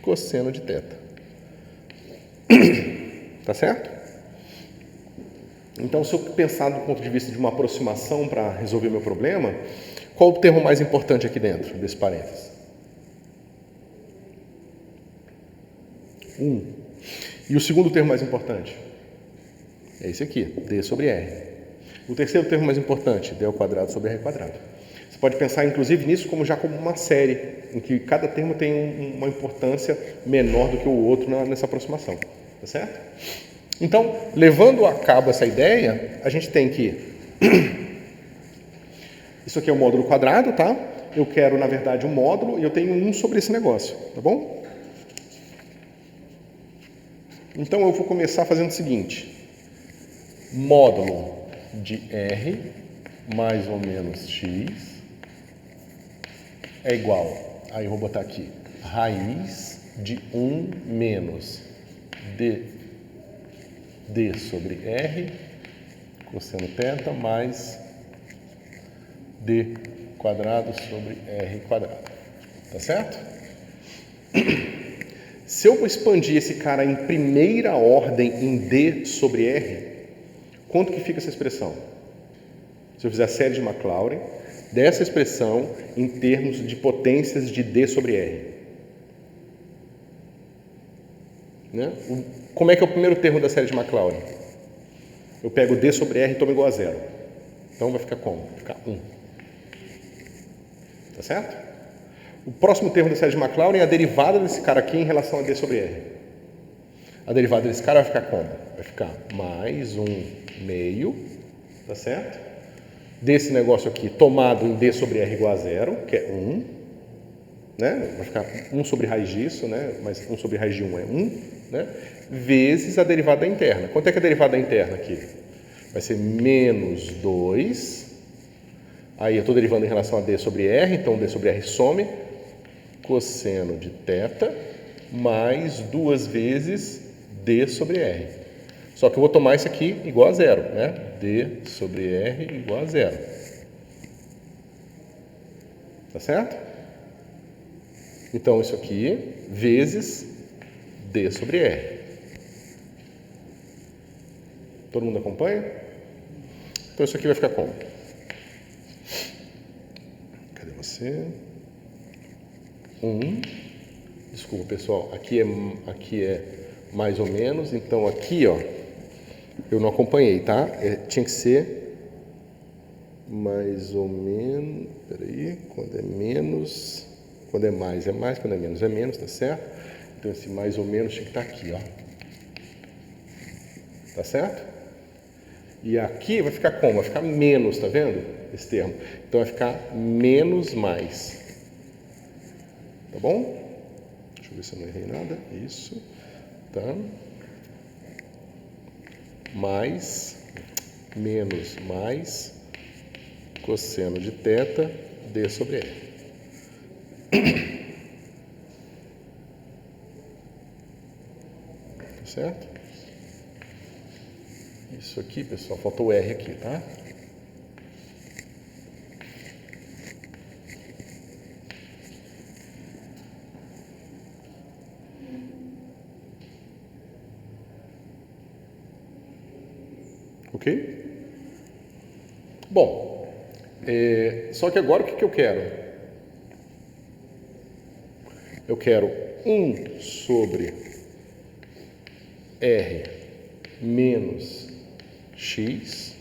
cosseno de θ. Tá certo? Então, se eu pensar do ponto de vista de uma aproximação para resolver meu problema, qual o termo mais importante aqui dentro desse parênteses? 1. E o segundo termo mais importante? É esse aqui, d sobre r. O terceiro termo mais importante, d ao quadrado sobre r quadrado. Você pode pensar, inclusive, nisso como uma série, em que cada termo tem uma importância menor do que o outro nessa aproximação. Tá certo? Então, levando a cabo essa ideia, a gente tem que... Isso aqui é o módulo quadrado, tá? Eu quero, na verdade, um módulo e eu tenho 1 sobre esse negócio, tá bom? Então, eu vou começar fazendo o seguinte. Módulo de R mais ou menos x é igual, aí eu vou botar aqui, raiz de 1 menos d sobre r cosseno θ mais d quadrado sobre r quadrado. Tá certo? Se eu expandir esse cara em primeira ordem em d sobre r, quanto que fica essa expressão? Se eu fizer a série de Maclaurin, dessa expressão em termos de potências de d sobre r. Né? Como é que é o primeiro termo da série de Maclaurin? Eu pego d sobre r e tomo igual a 0. Então vai ficar como? Vai ficar 1. Tá certo? O próximo termo da série de Maclaurin é a derivada desse cara aqui em relação a d sobre r. A derivada desse cara vai ficar como? Vai ficar mais 1 meio, tá certo? Desse negócio aqui, tomado em d sobre r igual a 0, que é 1, né? Vai ficar 1 sobre raiz disso, né? Mas 1 sobre raiz de 1 é 1, né? Vezes a derivada interna. Quanto é que é a derivada interna aqui? Vai ser menos 2. Aí eu estou derivando em relação a d sobre r, então d sobre r some, cosseno de θ, mais 2 vezes d sobre r. Só que eu vou tomar isso aqui igual a 0, né? d sobre r igual a 0. Tá certo? Então, isso aqui vezes d sobre r. Todo mundo acompanha? Então, isso aqui vai ficar como? Cadê você? 1. Desculpa, pessoal. Aqui é mais ou menos. Então, aqui, ó, eu não acompanhei, tá? Tinha que ser mais ou menos... Peraí. Quando é menos... Quando é mais, quando é menos, tá certo? Então, esse mais ou menos tinha que estar aqui, ó. Tá certo? E aqui vai ficar como? Vai ficar menos, tá vendo? Esse termo. Então, vai ficar menos mais. Tá bom? Deixa eu ver se eu não errei nada. Isso. Tá? Mais, menos, mais, cosseno de θ, d sobre r. Tá certo? Isso aqui, pessoal, faltou o R aqui, tá? Ok? Bom, só que agora o que eu quero? Eu quero 1 sobre R menos x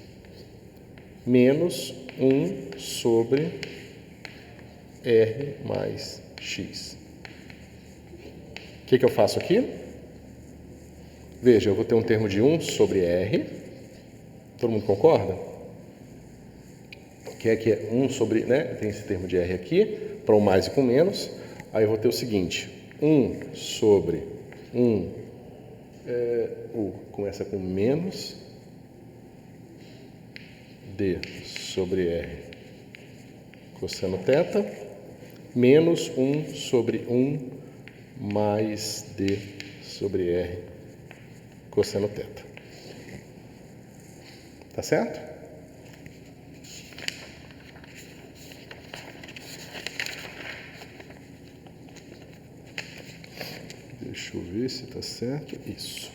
menos 1 sobre R mais x. O que eu faço aqui? Veja, eu vou ter um termo de 1 sobre R. Todo mundo concorda? Que é 1 sobre, né? Tem esse termo de R aqui, para o mais e com menos. Aí eu vou ter o seguinte, 1 sobre 1, começa com menos, d sobre r cosseno θ, menos 1 sobre 1 mais d sobre r cosseno θ. Tá certo? ver se está certo. Isso.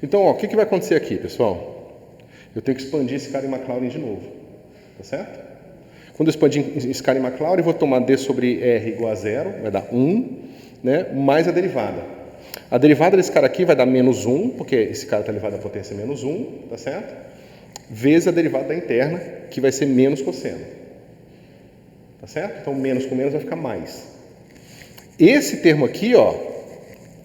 Então, ó, o que vai acontecer aqui, pessoal? Eu tenho que expandir esse cara em Maclaurin de novo. Tá certo? Quando eu expandir esse cara em Maclaurin, eu vou tomar d sobre r igual a 0, vai dar 1, né, mais a derivada. A derivada desse cara aqui vai dar menos 1, porque esse cara está elevado à potência menos 1, tá certo? Vezes a derivada da interna, que vai ser menos cosseno. Tá certo? Então, menos com menos vai ficar mais. Esse termo aqui, ó,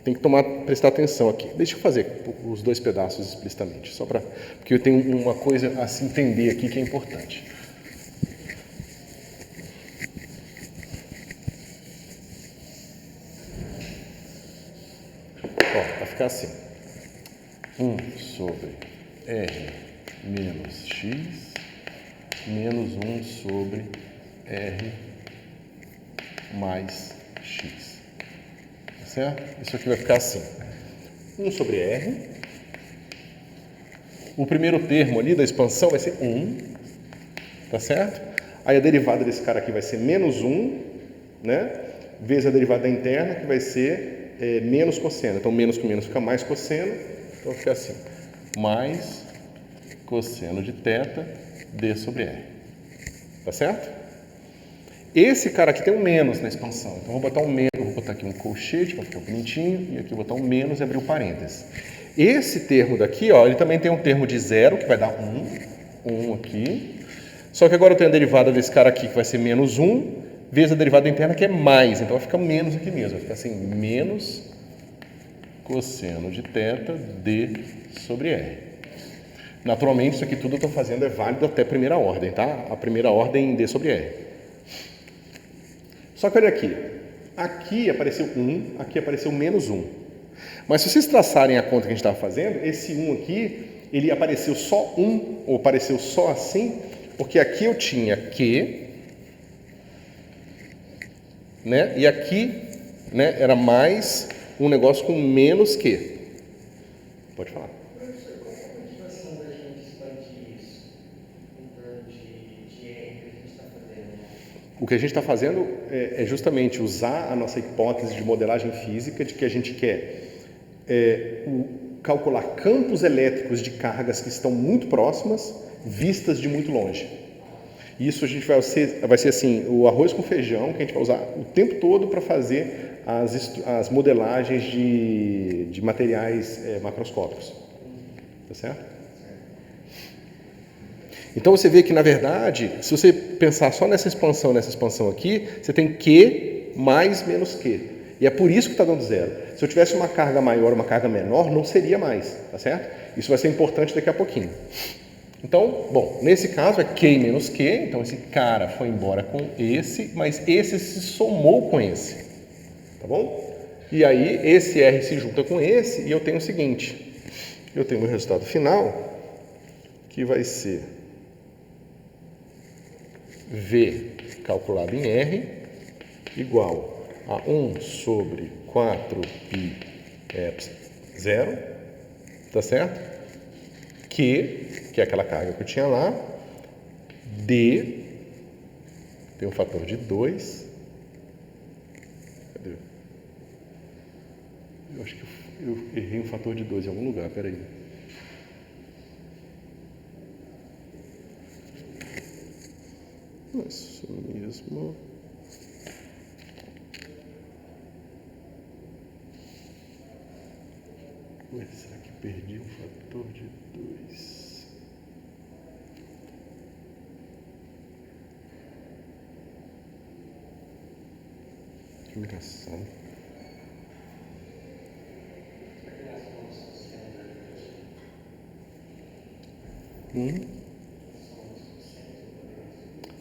tem que prestar atenção aqui. Deixa eu fazer os dois pedaços explicitamente, só para, porque eu tenho uma coisa a se entender aqui que é importante. Ó, vai ficar assim. 1 sobre R menos X menos 1 sobre R mais X. Tá certo? Isso aqui vai ficar assim. 1 sobre R. O primeiro termo ali da expansão vai ser 1. Tá certo? Aí a derivada desse cara aqui vai ser menos 1, né? Vezes a derivada interna, que vai ser menos cosseno. Então, menos com menos fica mais cosseno. Então, fica assim. Mais cosseno de θ d sobre R. Tá certo? Esse cara aqui tem um menos na expansão. Então, eu vou botar um menos. Vou botar aqui um colchete para ficar bonitinho. E aqui eu vou botar um menos e abrir o parênteses. Esse termo daqui, ó, ele também tem um termo de 0, que vai dar 1. 1 aqui. Só que agora eu tenho a derivada desse cara aqui, que vai ser menos 1, vezes a derivada interna, que é mais. Então, vai ficar menos aqui mesmo. Vai ficar assim, menos cosseno de θ d sobre R. Naturalmente, isso aqui tudo eu estou fazendo é válido até primeira ordem, tá? A primeira ordem d sobre R. Só que olha aqui. Aqui apareceu 1, aqui apareceu menos 1. Mas se vocês traçarem a conta que a gente estava fazendo, esse 1 aqui, ele apareceu só 1, ou apareceu só assim, porque aqui eu tinha Q, né? E aqui, né, era mais um negócio com menos Q. Pode falar. Professor, qual é a motivação da gente expandir isso em torno de R que a gente está fazendo? O que a gente está fazendo é justamente usar a nossa hipótese de modelagem física de que a gente quer calcular campos elétricos de cargas que estão muito próximas, vistas de muito longe. Isso a gente vai ser assim, o arroz com feijão que a gente vai usar o tempo todo para fazer as modelagens de materiais macroscópicos. Tá certo? Então você vê que, na verdade, se você pensar só nessa expansão aqui, você tem Q mais menos Q. E é por isso que está dando 0. Se eu tivesse uma carga maior, uma carga menor, não seria mais, tá certo? Isso vai ser importante daqui a pouquinho. Então, bom, nesse caso é Q menos Q, então esse cara foi embora com esse, mas esse se somou com esse, tá bom? E aí esse R se junta com esse e eu tenho o seguinte, eu tenho o resultado final, que vai ser V calculado em R igual a 1 sobre 4π ε0, tá certo? Que é aquela carga que eu tinha lá, D, tem um fator de 2, cadê? Eu acho que eu errei um fator de 2 em algum lugar, peraí. Isso mesmo. Ué, será que perdi um fator de 2? Que engraçado.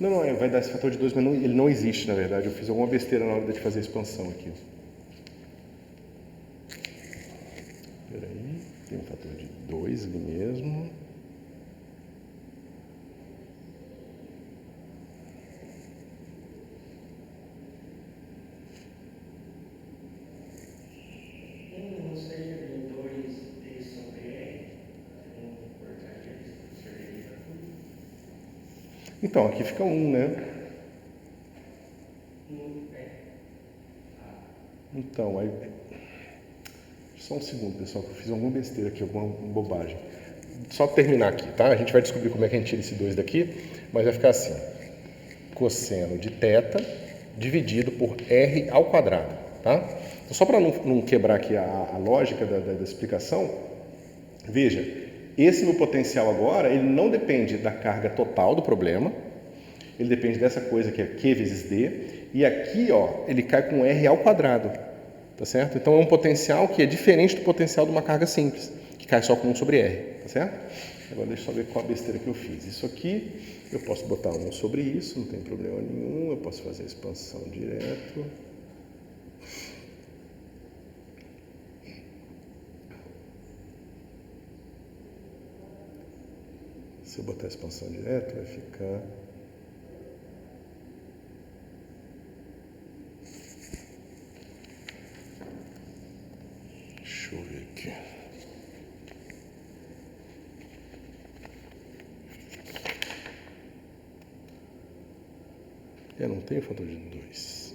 Não, vai dar esse fator de 2, mas não, ele não existe, na verdade. Eu fiz alguma besteira na hora de fazer a expansão aqui. Peraí, tem um fator de 2 ali mesmo. Não seria em 2D sobre R, fazendo porcaria de cerveja. Então, aqui fica 1, né? Então, aí... Só um segundo, pessoal, que eu fiz alguma besteira aqui, alguma bobagem. Só para terminar aqui, tá? A gente vai descobrir como é que a gente tira esse 2 daqui, mas vai ficar assim. Cosseno de θ dividido por r ao quadrado, tá? Então, só para não quebrar aqui a lógica da explicação, veja, esse meu potencial agora, ele não depende da carga total do problema, ele depende dessa coisa que é Q vezes D, e aqui, ó, ele cai com R ao quadrado, tá certo? Então é um potencial que é diferente do potencial de uma carga simples, que cai só com 1 sobre R, tá certo? Agora deixa eu só ver qual a besteira que eu fiz. Isso aqui, eu posso botar 1 sobre isso, não tem problema nenhum, eu posso fazer a expansão direto. Se eu botar a expansão direto, vai ficar... Deixa eu ver aqui. Não tem o fator de 2.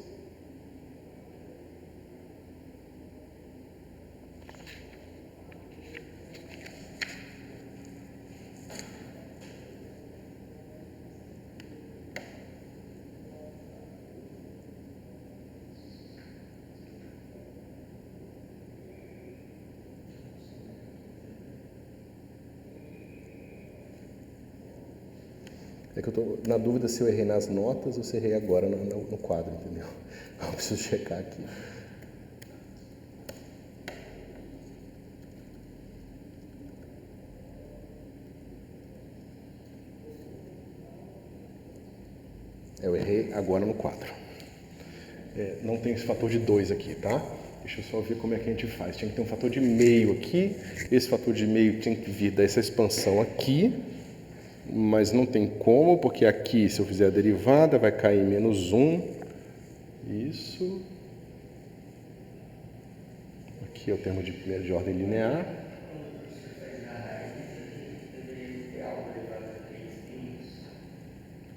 É que eu estou na dúvida se eu errei nas notas ou se errei agora no quadro, entendeu? Eu preciso checar aqui. Eu errei agora no quadro. Não tem esse fator de 2 aqui, tá? Deixa eu só ver como é que a gente faz. Tinha que ter um fator de meio aqui. Esse fator de meio tinha que vir dessa expansão aqui. Mas não tem como, porque aqui, se eu fizer a derivada, vai cair menos 1. Isso. Aqui é o termo de ordem linear.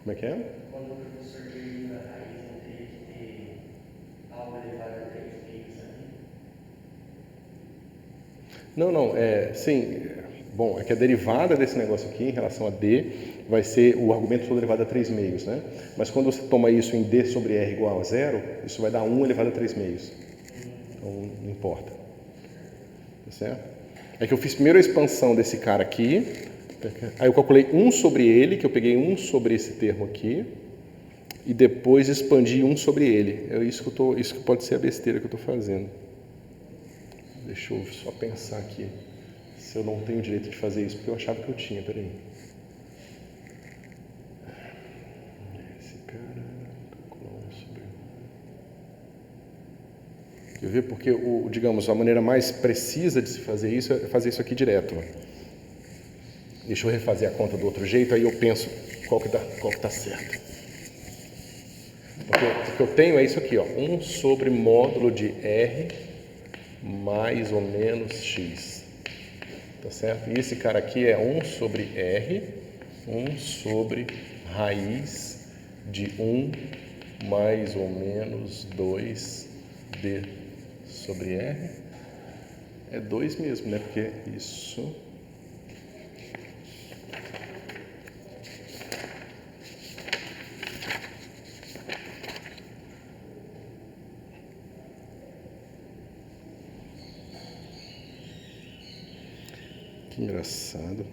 Como é que é? Quando o professor deriva a raiz, não teria que ter algo elevado a 3 meios ali? Não, sim. Bom, é que a derivada desse negócio aqui, em relação a D, vai ser o argumento todo elevado a 3 meios, né? Mas quando você toma isso em D sobre R igual a 0, isso vai dar 1 elevado a 3 meios. Então, não importa. Tá certo? É que eu fiz primeiro a expansão desse cara aqui, aí eu calculei 1 sobre ele, que eu peguei 1 sobre esse termo aqui, e depois expandi 1 sobre ele. É isso que pode ser a besteira que eu estou fazendo. Deixa eu só pensar aqui. Se eu não tenho o direito de fazer isso, porque eu achava que eu tinha, peraí. Esse cara, calcular 1 sobre... Quer ver? Porque, digamos, a maneira mais precisa de se fazer isso é fazer isso aqui direto. Ó. Deixa eu refazer a conta do outro jeito, aí eu penso qual que tá certo. Porque o que eu tenho é isso aqui, ó, 1 sobre módulo de R mais ou menos X. Tá certo? E esse cara aqui é 1 sobre R, 1 sobre raiz de 1 mais ou menos 2D sobre R. É 2 mesmo, né? Porque isso... Que engraçado.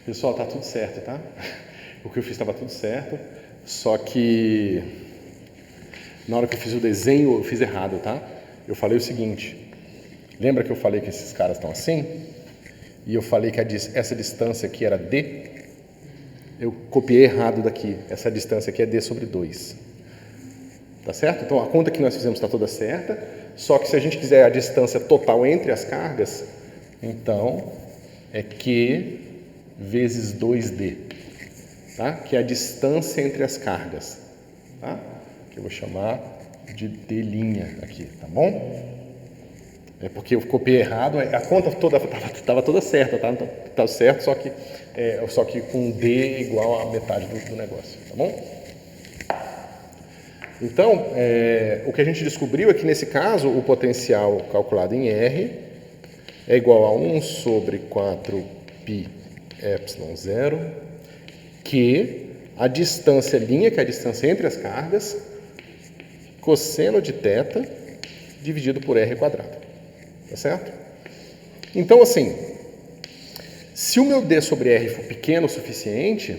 Pessoal, tá tudo certo, tá? O que eu fiz estava tudo certo, só que na hora que eu fiz o desenho, eu fiz errado, tá? Eu falei o seguinte, lembra que eu falei que esses caras estão assim? E eu falei que essa distância aqui era D? Eu copiei errado daqui, essa distância aqui é D sobre 2. Tá certo? Então a conta que nós fizemos está toda certa, só que se a gente quiser a distância total entre as cargas, então é Q vezes 2D, tá? Que é a distância entre as cargas, tá? Que eu vou chamar de D' aqui, tá bom? É porque eu copiei errado, a conta toda estava toda certa, tá? Tá certo, só que com D igual a metade do negócio, tá bom? Então, o que a gente descobriu é que, nesse caso, o potencial calculado em R é igual a 1 sobre 4π epsilon zero, que a distância linha, que é a distância entre as cargas, cosseno de θ dividido por R quadrado. Tá certo? Então, assim, se o meu D sobre R for pequeno o suficiente,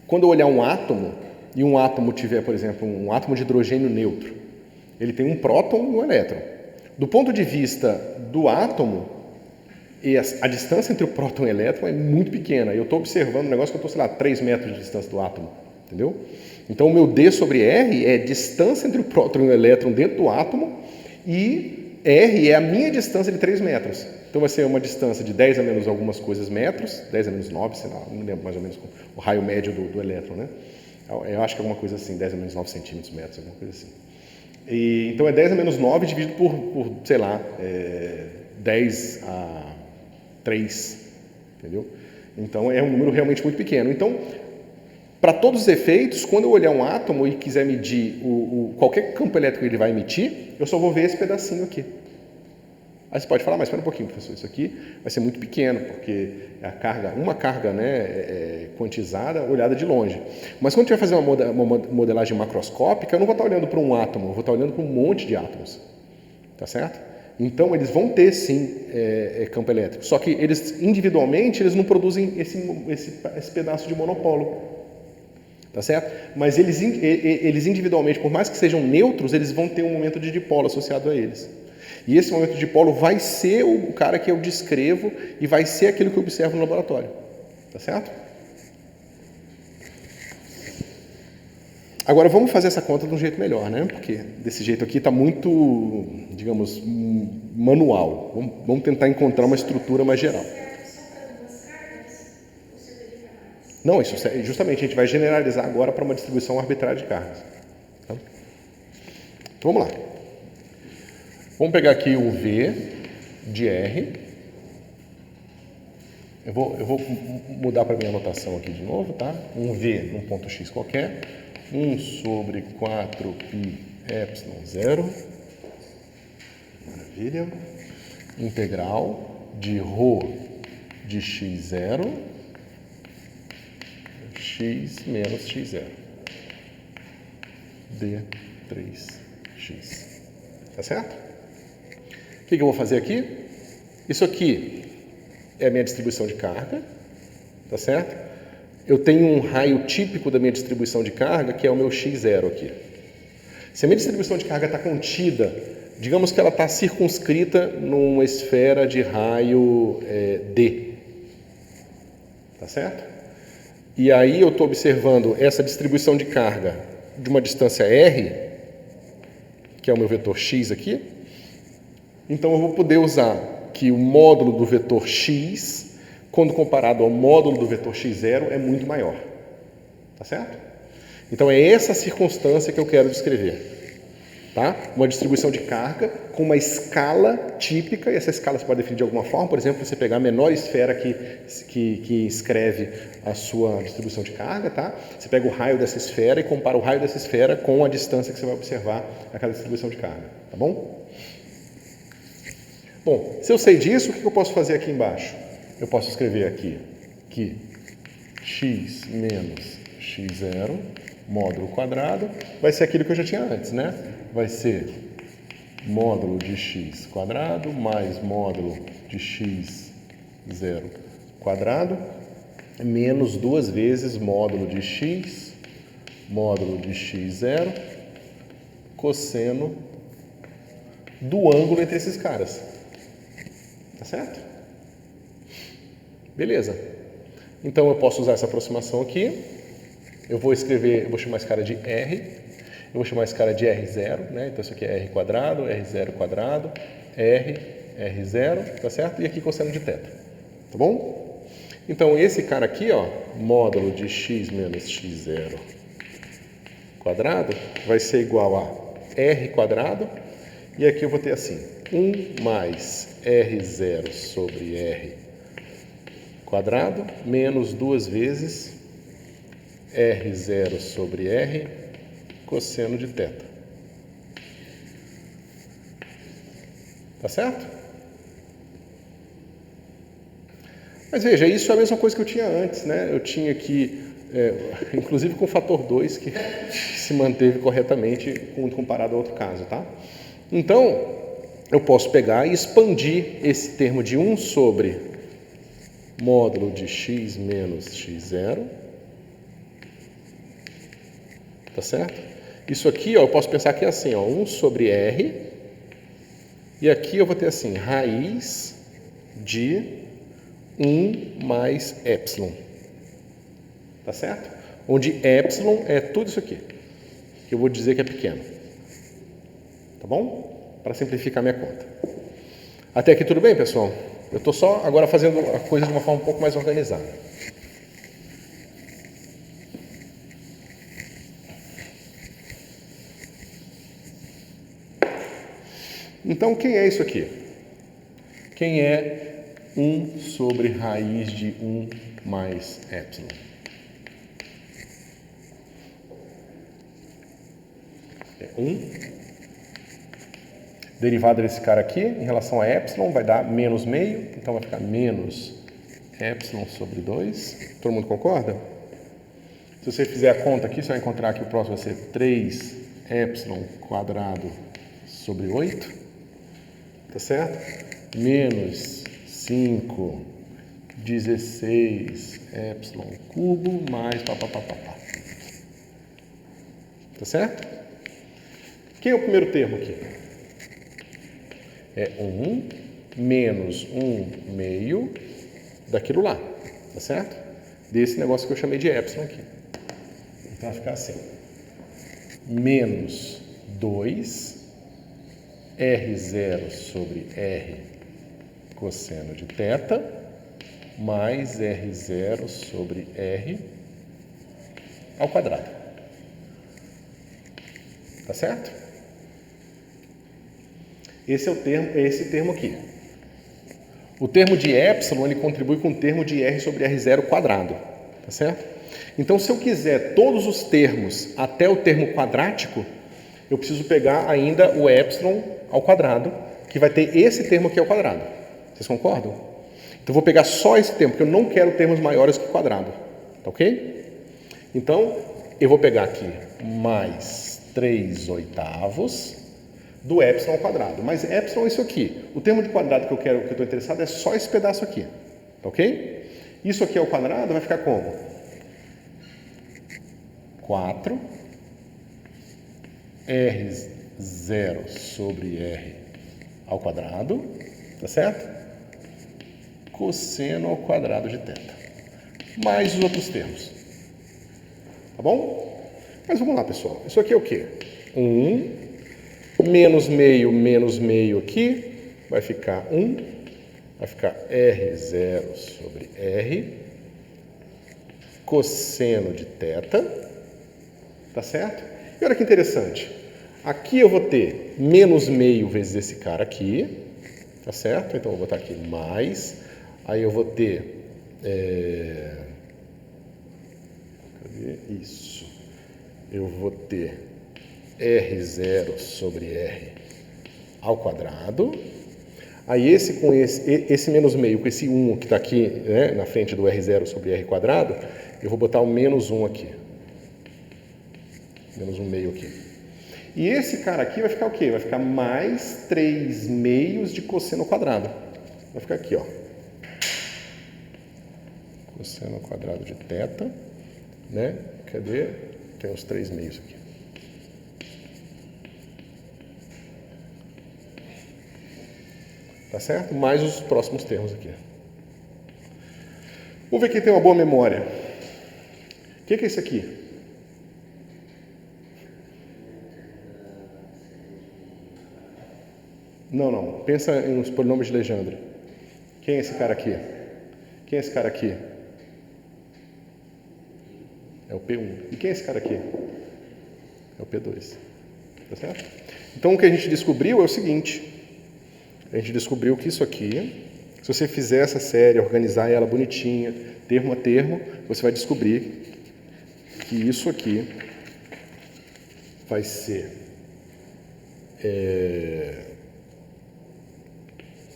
quando eu olhar um átomo, e um átomo tiver, por exemplo, um átomo de hidrogênio neutro, ele tem um próton e um elétron. Do ponto de vista do átomo, a distância entre o próton e o elétron é muito pequena. Eu estou observando um negócio que eu estou, sei lá, 3 metros de distância do átomo. Entendeu? Então, o meu D sobre R é distância entre o próton e o elétron dentro do átomo, e R é a minha distância de 3 metros. Então, vai ser uma distância de 10 a menos algumas coisas metros, 10 a menos 9, sei lá, não lembro mais ou menos o raio médio do elétron, né? Eu acho que é alguma coisa assim, 10 a menos 9 centímetros, metros, alguma coisa assim. Então, é 10 a menos 9 dividido por sei lá, 10 a 3, entendeu? Então, é um número realmente muito pequeno. Então, para todos os efeitos, quando eu olhar um átomo e quiser medir qualquer campo elétrico que ele vai emitir, eu só vou ver esse pedacinho aqui. Aí você pode falar, mas espera um pouquinho, professor, isso aqui vai ser muito pequeno, porque é a carga, uma carga, né, quantizada, olhada de longe. Mas quando a gente vai fazer uma modelagem macroscópica, eu não vou estar olhando para um átomo, eu vou estar olhando para um monte de átomos. Tá certo? Então, eles vão ter, sim, campo elétrico. Só que eles, individualmente, eles não produzem esse pedaço de monopolo. Tá certo? Mas eles individualmente, por mais que sejam neutros, eles vão ter um momento de dipolo associado a eles. E esse momento de dipolo vai ser o cara que eu descrevo e vai ser aquilo que eu observo no laboratório. Tá certo? Agora vamos fazer essa conta de um jeito melhor, né? Porque desse jeito aqui está muito, digamos, manual. Vamos tentar encontrar uma estrutura mais geral. Não, isso justamente a gente vai generalizar agora para uma distribuição arbitrária de cargas. Tá? Então vamos lá. Vamos pegar aqui o V de R. Eu vou mudar para a minha anotação aqui de novo, tá? Um V num ponto X qualquer. 1 sobre 4π epsilon zero. Maravilha. Integral de ρ de x0, x menos x0. D3x. Tá certo? O que eu vou fazer aqui? Isso aqui é a minha distribuição de carga, tá certo? Eu tenho um raio típico da minha distribuição de carga, que é o meu x0 aqui. Se a minha distribuição de carga está contida, digamos que ela está circunscrita numa esfera de raio D, tá certo? E aí eu estou observando essa distribuição de carga de uma distância R, que é o meu vetor x aqui. Então, eu vou poder usar que o módulo do vetor x, quando comparado ao módulo do vetor x0, é muito maior. Tá certo? Então, é essa circunstância que eu quero descrever. Tá? Uma distribuição de carga com uma escala típica, e essa escala você pode definir de alguma forma. Por exemplo, você pegar a menor esfera que escreve a sua distribuição de carga. Tá? Você pega o raio dessa esfera e compara o raio dessa esfera com a distância que você vai observar naquela distribuição de carga. Tá bom? Bom, se eu sei disso, o que eu posso fazer aqui embaixo? Eu posso escrever aqui que x menos x0, módulo quadrado, vai ser aquilo que eu já tinha antes, né? Vai ser módulo de x quadrado mais módulo de x0 quadrado, menos 2 vezes módulo de x, módulo de x0, cosseno do ângulo entre esses caras. Tá certo? Beleza. Então, eu posso usar essa aproximação aqui. Eu vou chamar esse cara de R. Eu vou chamar esse cara de R0, né? Então, isso aqui é R quadrado, R0 quadrado, R0, tá certo? E aqui cosseno de θ. Tá bom? Então, esse cara aqui, ó, módulo de x menos x0 quadrado, vai ser igual a R quadrado. E aqui eu vou ter assim, 1 mais R0 sobre R quadrado, menos 2 vezes R0 sobre R cosseno de θ. Tá certo? Mas veja, isso é a mesma coisa que eu tinha antes, né? Eu tinha aqui, inclusive com o fator 2, que se manteve corretamente comparado a outro caso, tá? Então, eu posso pegar e expandir esse termo de 1 sobre módulo de x menos x0. Tá certo? Isso aqui, ó, eu posso pensar que é assim, ó, 1 sobre r. E aqui eu vou ter assim, raiz de 1 mais epsilon. Tá certo? Onde epsilon é tudo isso aqui, que eu vou dizer que é pequeno. Tá bom? Para simplificar minha conta. Até aqui tudo bem, pessoal? Eu estou só agora fazendo a coisa de uma forma um pouco mais organizada. Então, quem é isso aqui? Quem é 1 sobre raiz de 1 mais epsilon? É 1. Derivada desse cara aqui, em relação a epsilon, vai dar menos meio. Então, vai ficar menos epsilon sobre 2. Todo mundo concorda? Se você fizer a conta aqui, você vai encontrar que o próximo vai ser 3 epsilon quadrado sobre 8. Tá certo? Menos 5, 16 epsilon cubo mais papapá. Tá certo? Quem é o primeiro termo aqui? É 1 menos 1 meio daquilo lá. Tá certo? Desse negócio que eu chamei de epsilon aqui. Então vai ficar assim. Menos 2 R0 sobre R cosseno de θ, mais R0 sobre R ao quadrado. Tá certo? Esse é o termo, é esse termo aqui. O termo de epsilon, ele contribui com o termo de R sobre R0 quadrado. Tá certo? Então, se eu quiser todos os termos até o termo quadrático, eu preciso pegar ainda o epsilon ao quadrado, que vai ter esse termo aqui ao quadrado. Vocês concordam? Então, eu vou pegar só esse termo, porque eu não quero termos maiores que o quadrado. Tá ok? Então, eu vou pegar aqui mais 3/8 do epsilon ao quadrado. Mas epsilon é isso aqui. O termo de quadrado que eu estou interessado é só esse pedaço aqui. Tá ok? Isso aqui ao quadrado vai ficar como? 4 R0 sobre R ao quadrado, tá certo? Cosseno ao quadrado de θ. Mais os outros termos. Tá bom? Mas vamos lá, pessoal. Isso aqui é o quê? 1 menos meio aqui, vai ficar 1, vai ficar R0 sobre R, cosseno de θ, tá certo? E olha que interessante, aqui eu vou ter menos meio vezes esse cara aqui, tá certo? Então eu vou botar aqui mais, aí eu vou ter, cadê isso? Eu vou ter R0 sobre R ao quadrado. Aí esse menos meio com esse 1 que está aqui, né, na frente do R0 sobre R quadrado, eu vou botar o menos 1 aqui. Menos 1 meio aqui. E esse cara aqui vai ficar o quê? Vai ficar mais 3 meios de cosseno ao quadrado. Vai ficar aqui, ó. Cosseno ao quadrado de θ, né? Cadê? Tem os 3 meios aqui. Tá certo? Mais os próximos termos aqui. Vamos ver quem tem uma boa memória. O que é isso aqui? Não. Pensa nos polinomes de Legendre. Quem é esse cara aqui? Quem é esse cara aqui? É o P1. E quem é esse cara aqui? É o P2. Tá certo? Então, o que a gente descobriu é o seguinte. A gente descobriu que isso aqui, se você fizer essa série, organizar ela bonitinha, termo a termo, você vai descobrir que isso aqui vai ser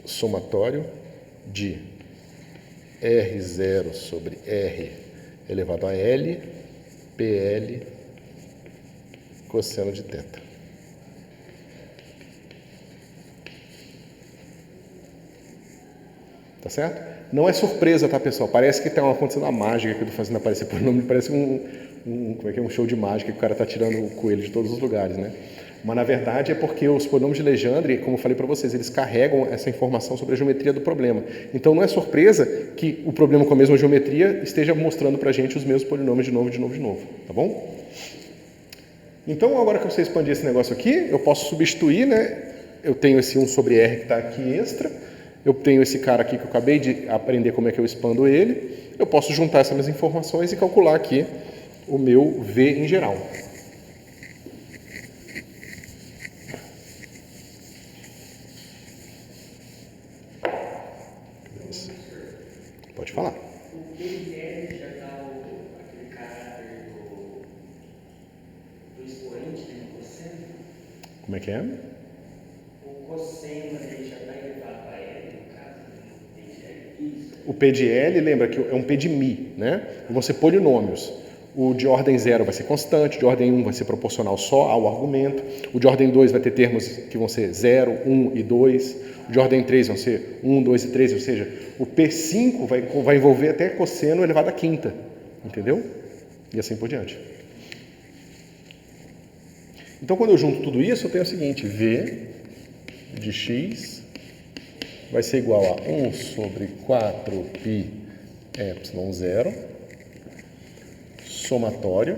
somatório de R0 sobre R elevado a L, PL, cosseno de θ. Tá certo? Não é surpresa, tá, pessoal? Parece que tem acontecendo uma mágica que eu tô fazendo aparecer por nome, parece um show de mágica que o cara tá tirando o coelho de todos os lugares, né? Mas na verdade é porque os polinômios de Legendre, como eu falei para vocês, eles carregam essa informação sobre a geometria do problema. Então não é surpresa que o problema com a mesma geometria esteja mostrando para a gente os mesmos polinômios de novo, tá bom? Então agora que você expandir esse negócio aqui, eu posso substituir, né? Eu tenho esse 1 sobre R que está aqui extra, eu tenho esse cara aqui que eu acabei de aprender como é que eu expando ele, eu posso juntar essas minhas informações e calcular aqui o meu V em geral. Pode falar. O PDL já dá aquele caráter do expoente do cosseno? Como é que é? O cosseno ele já está elevado a L, no caso, do PDL? Isso. O P de L, lembra que é um P de Mi, né? Vão ser polinômios. O de ordem 0 vai ser constante, o de ordem 1 vai ser proporcional só ao argumento, o de ordem 2 vai ter termos que vão ser 0, 1 e 2, o de ordem 3 vão ser 1, 2 e 3, ou seja, o P5 vai envolver até cosseno elevado à quinta, entendeu? E assim por diante. Então, quando eu junto tudo isso, eu tenho o seguinte, V de x vai ser igual a 1 sobre 4π ε0, somatório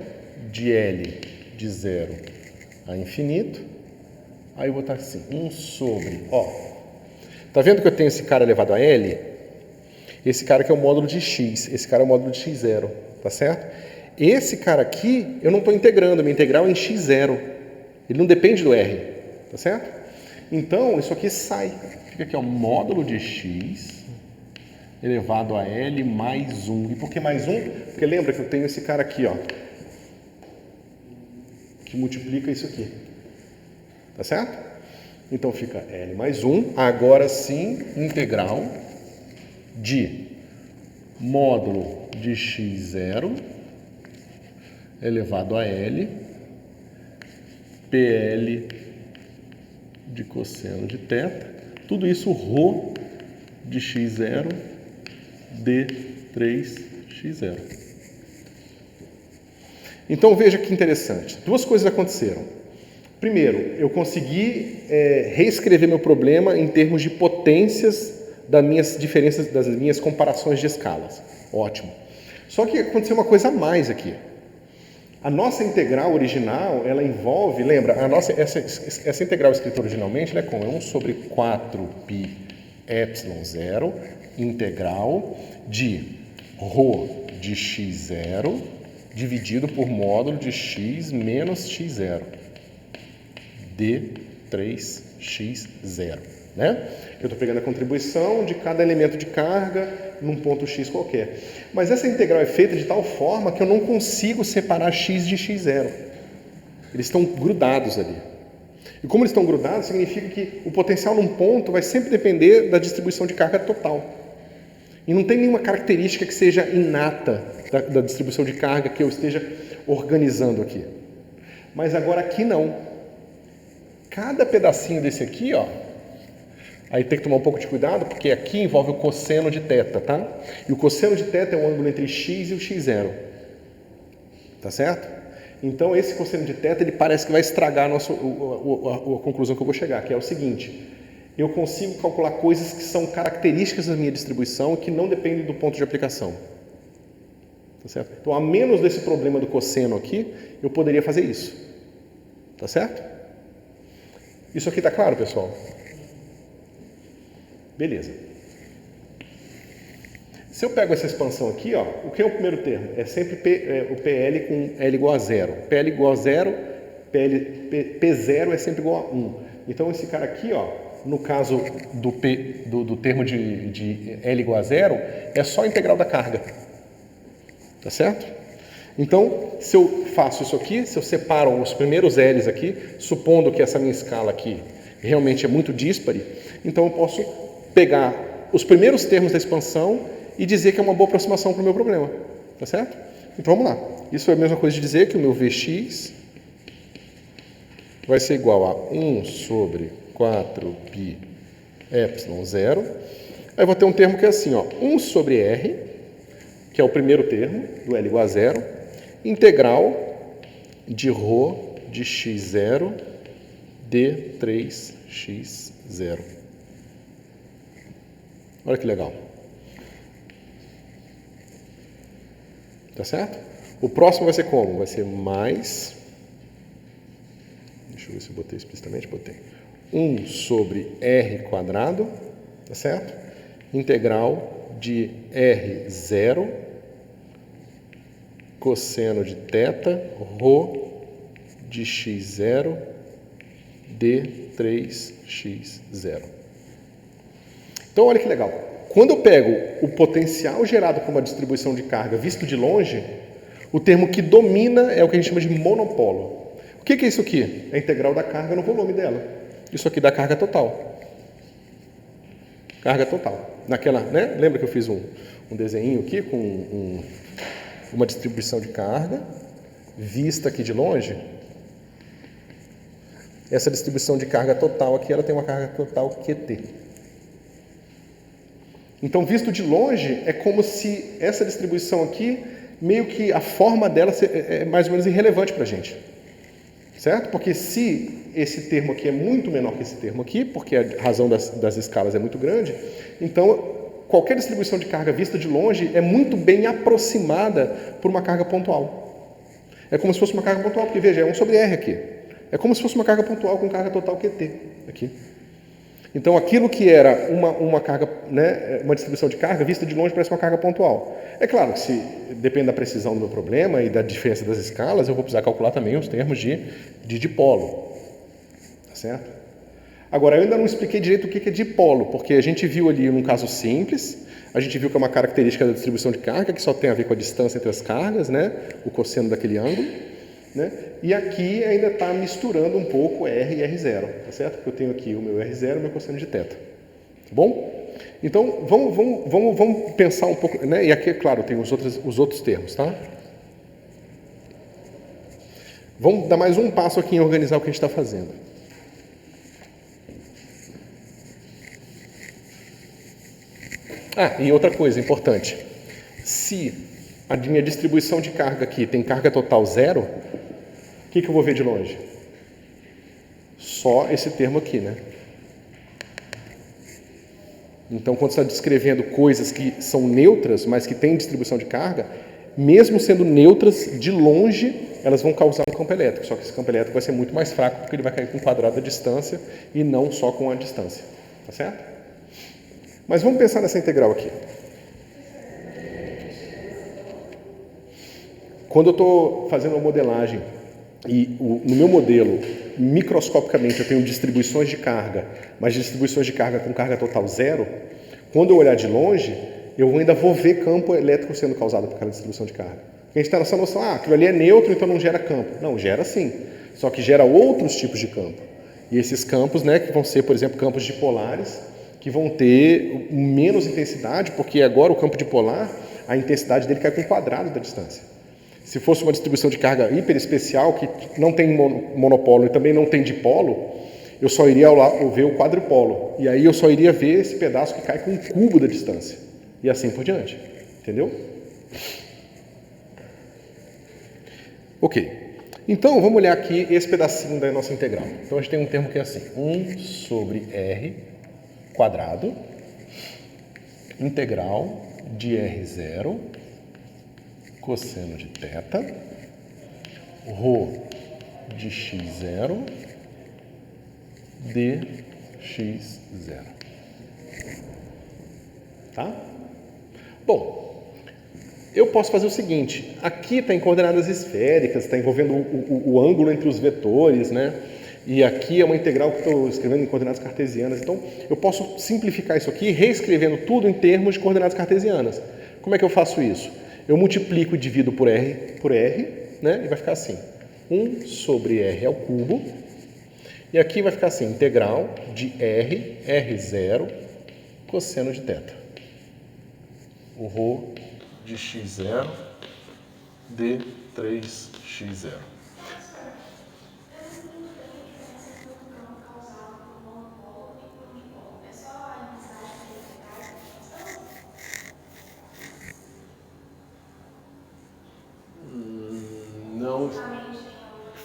de L de 0 a infinito. Aí eu vou botar assim, 1 sobre, tá vendo que eu tenho esse cara elevado a L? Esse cara aqui é o módulo de x, esse cara é o módulo de x0, tá certo? Esse cara aqui, eu não estou integrando, minha integral é em x0. Ele não depende do R, tá certo? Então, isso aqui sai. Fica aqui, módulo de x elevado a L mais 1. E por que mais 1? Porque lembra que eu tenho esse cara aqui, que multiplica isso aqui. Tá certo? Então fica L mais 1. Agora sim, integral de módulo de x0 elevado a L PL de cosseno de θ. Tudo isso ρ de x0 d3x0. Então veja que interessante. Duas coisas aconteceram. Primeiro, eu consegui reescrever meu problema em termos de potências das minhas diferenças, das minhas comparações de escalas. Ótimo. Só que aconteceu uma coisa a mais aqui. A nossa integral original, ela envolve, lembra, essa integral escrita originalmente, né, com 1 sobre 4π ε0, integral de ρ de x0 dividido por módulo de x menos x0, d3x0, né? Eu estou pegando a contribuição de cada elemento de carga num ponto x qualquer. Mas essa integral é feita de tal forma que eu não consigo separar x de x0. Eles estão grudados ali. E como eles estão grudados, significa que o potencial num ponto vai sempre depender da distribuição de carga total. E não tem nenhuma característica que seja inata da distribuição de carga que eu esteja organizando aqui. Mas agora aqui não. Cada pedacinho desse aqui, aí tem que tomar um pouco de cuidado, porque aqui envolve o cosseno de θ, tá? E o cosseno de θ é o ângulo entre x e o x0. Tá certo? Então, esse cosseno de θ, ele parece que vai estragar a conclusão que eu vou chegar, que é o seguinte: eu consigo calcular coisas que são características da minha distribuição que não dependem do ponto de aplicação. Tá certo? Então, a menos desse problema do cosseno aqui, eu poderia fazer isso. Tá certo? Isso aqui tá claro, pessoal? Beleza. Se eu pego essa expansão aqui, o que é o primeiro termo? É sempre o PL com L igual a 0. PL igual a 0, P0 é sempre igual a 1. Então, esse cara aqui, no caso do termo de L igual a 0, é só a integral da carga. Tá certo? Então, se eu faço isso aqui, se eu separo os primeiros L's aqui, supondo que essa minha escala aqui realmente é muito díspare, então eu posso pegar os primeiros termos da expansão e dizer que é uma boa aproximação para o meu problema. Tá certo? Então vamos lá. Isso é a mesma coisa de dizer que o meu Vx vai ser igual a 1 sobre 4π ε0. Aí eu vou ter um termo que é assim, ó, 1 sobre R, que é o primeiro termo, do L igual a zero, integral de ρ de x0 d3x0. Olha que legal. Tá certo? O próximo vai ser como? Vai ser mais... Deixa eu ver se eu botei explicitamente. Botei. 1 sobre r quadrado, tá certo? Integral de r0 cosseno de θ ρ de x0 d3x0. Então, olha que legal. Quando eu pego o potencial gerado por uma distribuição de carga visto de longe, o termo que domina é o que a gente chama de monopolo. O que é isso aqui? É a integral da carga no volume dela. Isso aqui dá carga total. Carga total. Naquela, né? Lembra que eu fiz um desenho aqui com uma distribuição de carga vista aqui de longe? Essa distribuição de carga total aqui, ela tem uma carga total QT. Então, visto de longe, é como se essa distribuição aqui, meio que a forma dela é mais ou menos irrelevante para a gente. Certo? Porque se esse termo aqui é muito menor que esse termo aqui, porque a razão das escalas é muito grande, então qualquer distribuição de carga vista de longe é muito bem aproximada por uma carga pontual. É como se fosse uma carga pontual, porque veja, é 1 sobre R aqui. É como se fosse uma carga pontual com carga total QT aqui. Então, aquilo que era uma carga, né, uma distribuição de carga, vista de longe, parece uma carga pontual. É claro que, depende da precisão do meu problema e da diferença das escalas, eu vou precisar calcular também os termos de dipolo. Tá certo? Agora, eu ainda não expliquei direito o que é dipolo, porque a gente viu ali num caso simples, a gente viu que é uma característica da distribuição de carga, que só tem a ver com a distância entre as cargas, né, o cosseno daquele ângulo. Né? E aqui ainda está misturando um pouco R e R0, tá certo? Porque eu tenho aqui o meu R0 e o meu cosseno de θ. Tá bom? Então, vamos pensar um pouco, né? E aqui, é claro, tem os outros termos, tá? Vamos dar mais um passo aqui em organizar o que a gente está fazendo. Ah, e outra coisa importante. Se a minha distribuição de carga aqui tem carga total zero, o que eu vou ver de longe? Só esse termo aqui, né? Então, quando você está descrevendo coisas que são neutras, mas que têm distribuição de carga, mesmo sendo neutras, de longe, elas vão causar um campo elétrico. Só que esse campo elétrico vai ser muito mais fraco, porque ele vai cair com o quadrado da distância e não só com a distância. Tá certo? Mas vamos pensar nessa integral aqui. Quando eu estou fazendo uma modelagem e no meu modelo, microscopicamente, eu tenho distribuições de carga, mas distribuições de carga com carga total zero, quando eu olhar de longe, eu ainda vou ver campo elétrico sendo causado por aquela distribuição de carga. A gente está nessa noção, aquilo ali é neutro, então não gera campo. Não, gera sim, só que gera outros tipos de campo. E esses campos, né, que vão ser, por exemplo, campos dipolares, que vão ter menos intensidade, porque agora o campo dipolar, a intensidade dele cai com o quadrado da distância. Se fosse uma distribuição de carga hiperespecial, que não tem monopolo e também não tem dipolo, eu só iria ver o quadrupolo. E aí eu só iria ver esse pedaço que cai com um cubo da distância. E assim por diante. Entendeu? Ok. Então, vamos olhar aqui esse pedacinho da nossa integral. Então, a gente tem um termo que é assim. 1 sobre R quadrado integral de R0 cosseno de θ, ρ de x0, dx0. Tá? Bom, eu posso fazer o seguinte, aqui está em coordenadas esféricas, está envolvendo o ângulo entre os vetores, né? E aqui é uma integral que estou escrevendo em coordenadas cartesianas, então eu posso simplificar isso aqui, reescrevendo tudo em termos de coordenadas cartesianas. Como é que eu faço isso? Eu multiplico e divido por R, né? E vai ficar assim, 1 sobre R ao cubo. E aqui vai ficar assim, integral de R0, cosseno de θ. O ρ de x0 d 3x0. Não,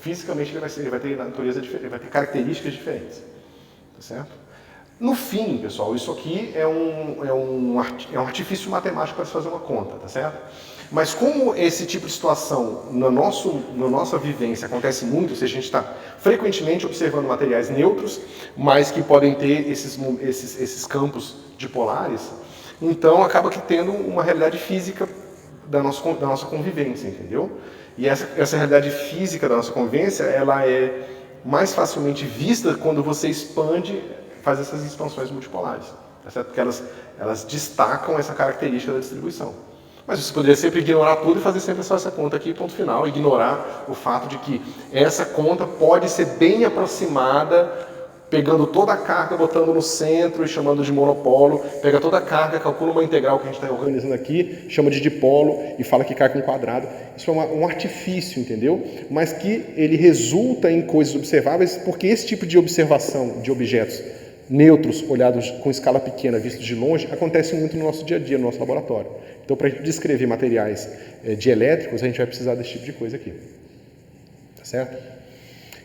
fisicamente ele vai ter natureza diferente, vai ter características diferentes, tá certo? No fim, pessoal, isso aqui é um artifício matemático para se fazer uma conta, tá certo? Mas como esse tipo de situação na nossa vivência acontece muito, se a gente está frequentemente observando materiais neutros, mas que podem ter esses campos dipolares, então acaba que tendo uma realidade física da nossa convivência, entendeu? E essa realidade física da nossa convivência, ela é mais facilmente vista quando você faz essas expansões multipolares, tá certo? Porque elas destacam essa característica da distribuição. Mas você poderia sempre ignorar tudo e fazer sempre só essa conta aqui, ponto final, ignorar o fato de que essa conta pode ser bem aproximada, pegando toda a carga, botando no centro e chamando de monopolo, pega toda a carga, calcula uma integral que a gente está organizando aqui, chama de dipolo e fala que cai com quadrado. Isso é um artifício, entendeu? Mas que ele resulta em coisas observáveis, porque esse tipo de observação de objetos neutros, olhados com escala pequena, vistos de longe, acontece muito no nosso dia a dia, no nosso laboratório. Então, para a gente descrever materiais dielétricos, a gente vai precisar desse tipo de coisa aqui. Tá certo?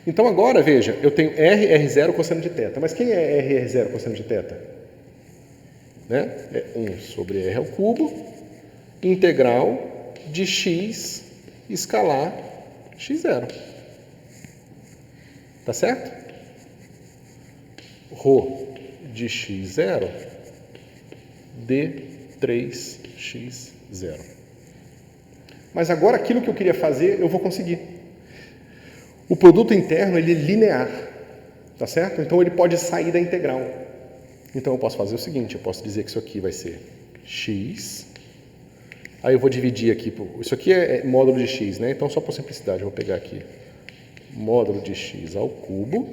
Então agora, veja, eu tenho R0 cosseno de θ. Mas quem é R0 cosseno de θ? Né? É 1 sobre R ao cubo, integral de x escalar x0. Tá certo? Rho de x0 d 3x0. Mas agora aquilo que eu queria fazer, eu vou conseguir. O produto interno, ele é linear, tá certo? Então, ele pode sair da integral. Então, eu posso fazer o seguinte, eu posso dizer que isso aqui vai ser x. Aí, eu vou dividir aqui, isso aqui é módulo de x, né? Então, só por simplicidade, eu vou pegar aqui módulo de x ao cubo,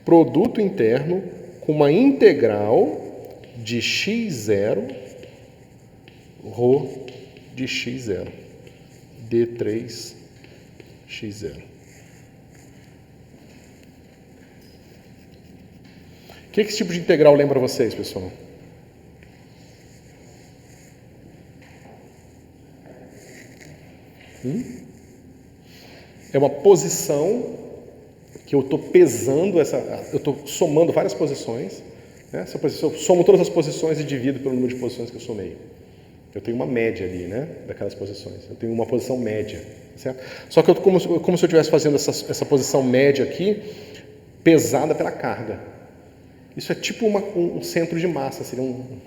produto interno com uma integral de x0, ρ de x0, d3x0. O que esse tipo de integral lembra vocês, pessoal? É uma posição que eu estou pesando, eu estou somando várias posições. Né? Eu somo todas as posições e divido pelo número de posições que eu somei. Eu tenho uma média ali, né, daquelas posições. Eu tenho uma posição média, certo? Só que como se eu estivesse fazendo essa posição média aqui, pesada pela carga. Isso é tipo um centro de massa, seria um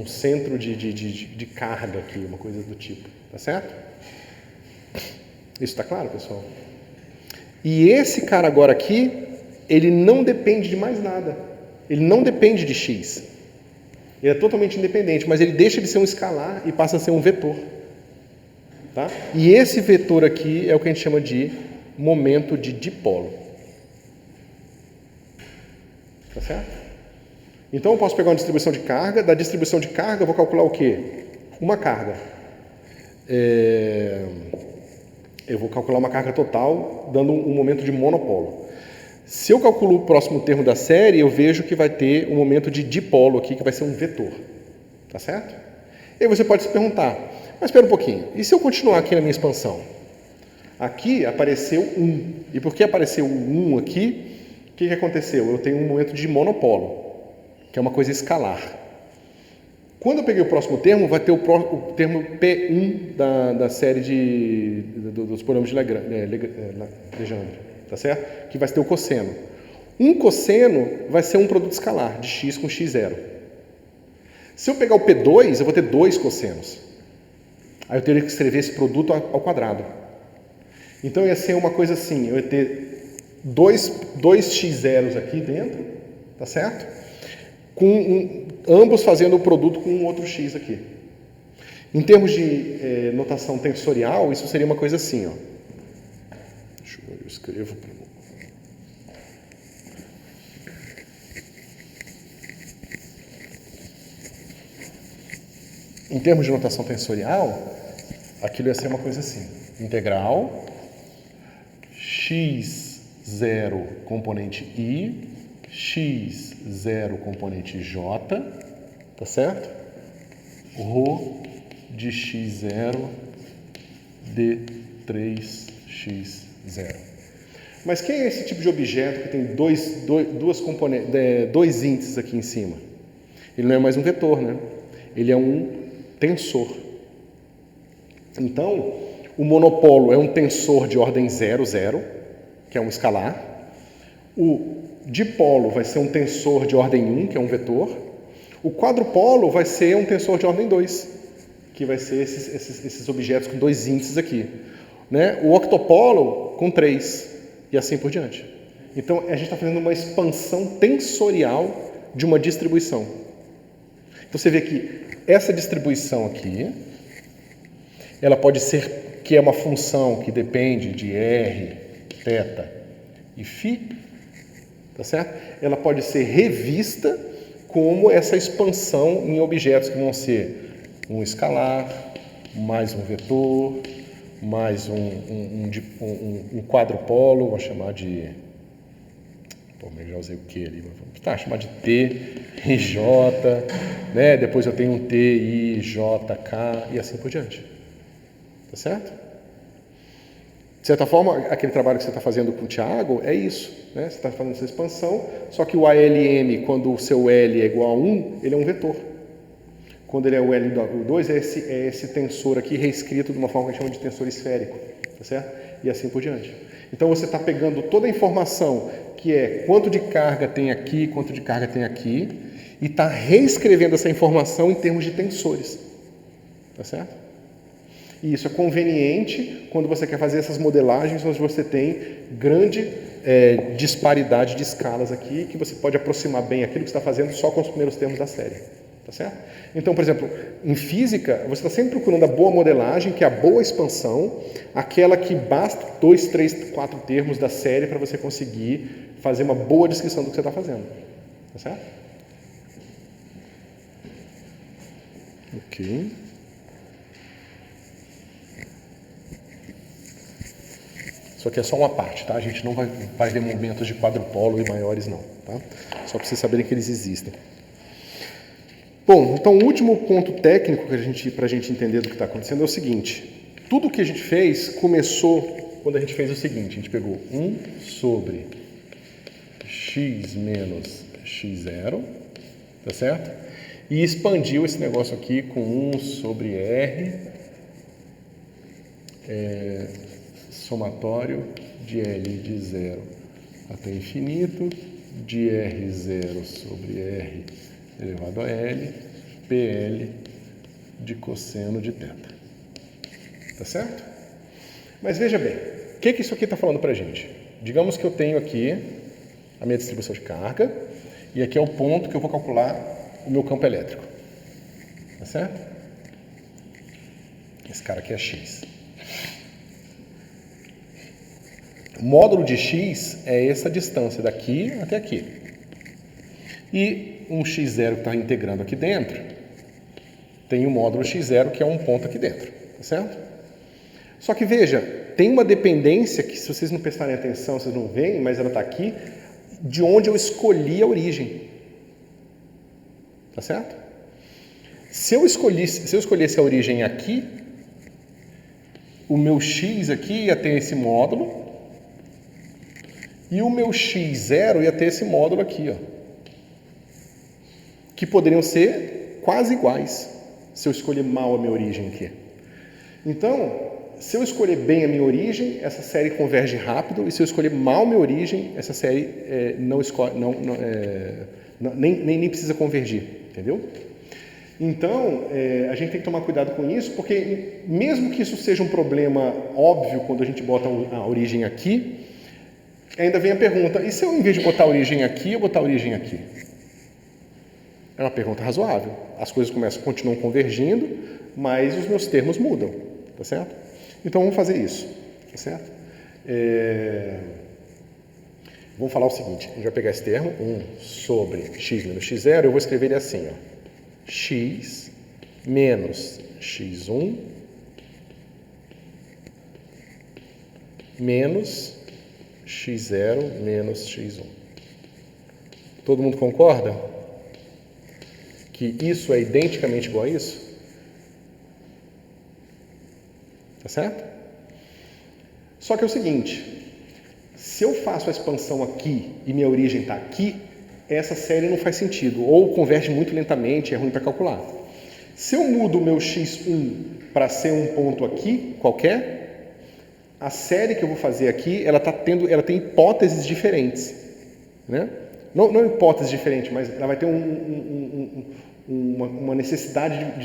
centro de carga aqui, uma coisa do tipo, tá certo? Isso está claro, pessoal? E esse cara agora aqui, ele não depende de mais nada. Ele não depende de x. Ele é totalmente independente, mas ele deixa de ser um escalar e passa a ser um vetor. Tá? E esse vetor aqui é o que a gente chama de momento de dipolo. Tá certo? Então eu posso pegar uma distribuição de carga, da distribuição de carga eu vou calcular o quê? Uma carga. Eu vou calcular uma carga total, dando um momento de monopolo. Se eu calculo o próximo termo da série, eu vejo que vai ter um momento de dipolo aqui, que vai ser um vetor. Tá certo? E aí você pode se perguntar, mas espera um pouquinho, e se eu continuar aqui na minha expansão? Aqui apareceu 1. E por que apareceu o 1 aqui? O que aconteceu? Eu tenho um momento de monopolo, que é uma coisa escalar. Quando eu peguei o próximo termo, vai ter o termo P1 da série dos polinomes de Legendre, tá certo? Que vai ter o cosseno. Um cosseno vai ser um produto escalar, de x com x0. Se eu pegar o P2, eu vou ter 2 cossenos. Aí eu teria que escrever esse produto ao quadrado. Então ia ser uma coisa assim, eu ia ter dois x0s aqui dentro, tá certo? Com ambos fazendo o produto com um outro x aqui. Em termos de notação tensorial, isso seria uma coisa assim, ó. Deixa eu ver, eu escrevo para Em termos de notação tensorial, aquilo ia ser uma coisa assim. Integral x0 componente i, x0 componente j, tá certo? Rho de x0 d3x0. Mas quem é esse tipo de objeto que tem dois índices aqui em cima? Ele não é mais um vetor, né? Ele é um tensor. Então, o monopolo é um tensor de ordem 0, 0, que é um escalar. O dipolo vai ser um tensor de ordem 1, que é um vetor. O quadrupolo vai ser um tensor de ordem 2, que vai ser esses objetos com dois índices aqui. Né? O octopolo com 3, e assim por diante. Então, a gente está fazendo uma expansão tensorial de uma distribuição. Então, você vê que essa distribuição aqui, ela pode ser que é uma função que depende de r, θ e φ, tá certo? Ela pode ser revista como essa expansão em objetos que vão ser um escalar, mais um vetor, mais um quadrupolo, vou chamar de... Pô, eu já usei o Q ali, mas vamos chamar de T, I, J, né? Depois eu tenho um T, I, J, K e assim por diante. Tá certo? De certa forma, aquele trabalho que você está fazendo com o Thiago é isso, né? Você está fazendo essa expansão, só que o ALM, quando o seu L é igual a 1, ele é um vetor. Quando ele é o L2, é esse tensor aqui reescrito de uma forma que a gente chama de tensor esférico, tá certo? E assim por diante. Então você está pegando toda a informação que é quanto de carga tem aqui, quanto de carga tem aqui, e está reescrevendo essa informação em termos de tensores, tá certo? E isso é conveniente quando você quer fazer essas modelagens onde você tem grande disparidade de escalas aqui, que você pode aproximar bem aquilo que você está fazendo só com os primeiros termos da série. Tá certo? Então, por exemplo, em física, você está sempre procurando a boa modelagem, que é a boa expansão, aquela que basta 2, 3, 4 termos da série para você conseguir fazer uma boa descrição do que você está fazendo. Tá certo? Ok. Isso aqui é só uma parte, tá? A gente não vai ver momentos de quadrupolo e maiores, não. Tá? Só para vocês saberem que eles existem. Bom, então o último ponto técnico para a gente entender do que está acontecendo é o seguinte. Tudo o que a gente fez começou quando a gente fez o seguinte. A gente pegou 1 sobre x menos x0, tá certo? E expandiu esse negócio aqui com 1 sobre r somatório de L de 0 até infinito, de R0 sobre R elevado a L, PL de cosseno de θ. Tá certo? Mas veja bem, o que isso aqui está falando para a gente? Digamos que eu tenho aqui a minha distribuição de carga, e aqui é o ponto que eu vou calcular o meu campo elétrico. Tá certo? Esse cara aqui é x. O módulo de x é essa distância daqui até aqui. E um x0 que está integrando aqui dentro, tem o módulo x0 que é um ponto aqui dentro, tá certo? Só que veja, tem uma dependência que se vocês não prestarem atenção, vocês não veem, mas ela está aqui, de onde eu escolhi a origem. Tá certo? Se eu escolhesse a origem aqui, o meu x aqui ia ter esse módulo, e o meu x0 ia ter esse módulo aqui, ó, que poderiam ser quase iguais, se eu escolher mal a minha origem aqui. Então, se eu escolher bem a minha origem, essa série converge rápido, e se eu escolher mal a minha origem, essa série nem precisa convergir, entendeu? Então, a gente tem que tomar cuidado com isso, porque mesmo que isso seja um problema óbvio quando a gente bota a origem aqui, ainda vem a pergunta, e se eu, em vez de botar a origem aqui, eu botar a origem aqui? É uma pergunta razoável. As coisas continuam convergindo, mas os meus termos mudam, tá certo? Então vamos fazer isso, tá certo? Vamos falar o seguinte, a gente vai pegar esse termo, 1 sobre x menos x0, eu vou escrever ele assim, ó, x menos x1 menos x0 menos x1. Todo mundo concorda que isso é identicamente igual a isso? Tá certo? Só que é o seguinte, se eu faço a expansão aqui e minha origem está aqui, essa série não faz sentido, ou converge muito lentamente, é ruim para calcular. Se eu mudo o meu x1 para ser um ponto aqui, qualquer, a série que eu vou fazer aqui, ela tem hipóteses diferentes, né? Não hipóteses diferentes, mas ela vai ter uma necessidade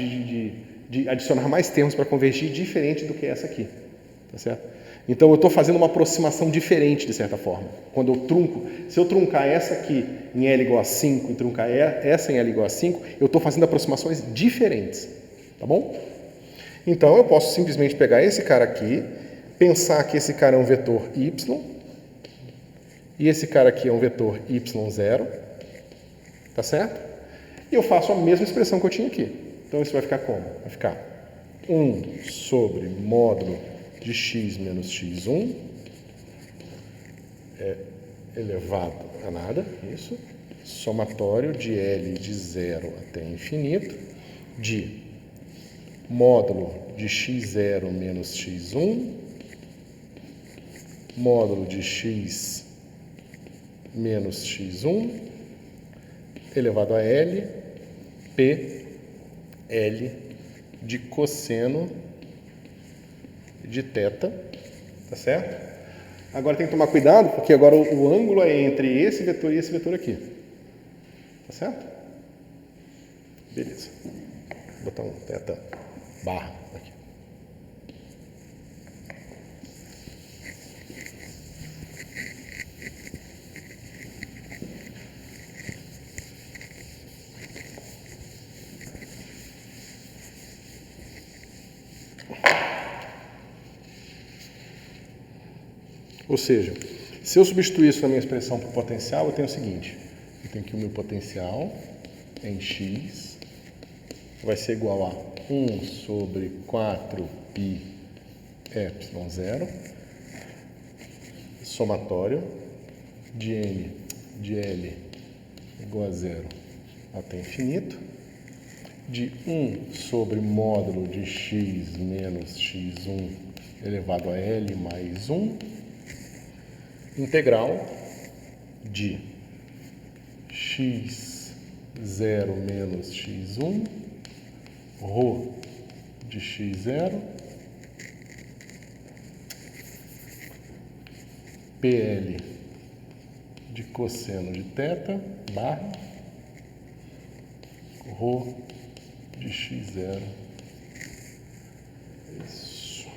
de adicionar mais termos para convergir diferente do que essa aqui, tá certo? Então eu estou fazendo uma aproximação diferente, de certa forma. Quando eu trunco, se eu truncar essa aqui em L igual a 5 e truncar essa em L igual a 5, eu estou fazendo aproximações diferentes, tá bom? Então eu posso simplesmente pegar esse cara aqui, pensar que esse cara é um vetor y, e esse cara aqui é um vetor y0, tá certo? E eu faço a mesma expressão que eu tinha aqui. Então isso vai ficar como? Vai ficar 1 sobre módulo de x menos x1 elevado a nada, isso, somatório de L de 0 até infinito, de módulo de x0 menos x1, módulo de x menos x1, elevado a L, P, L de cosseno de θ, tá certo? Agora tem que tomar cuidado, porque agora o ângulo é entre esse vetor e esse vetor aqui, tá certo? Beleza. Vou botar um θ barra aqui. Ou seja, se eu substituir isso na minha expressão por potencial, eu tenho o seguinte, eu tenho que o meu potencial em x vai ser igual a 1 sobre 4π ε0, somatório de n de L igual a 0 até infinito, de 1 sobre módulo de x menos x1 elevado a L mais 1, integral de x0 menos x1, ρ de x0, PL de cosseno de θ, barra, ρ de x0, isso,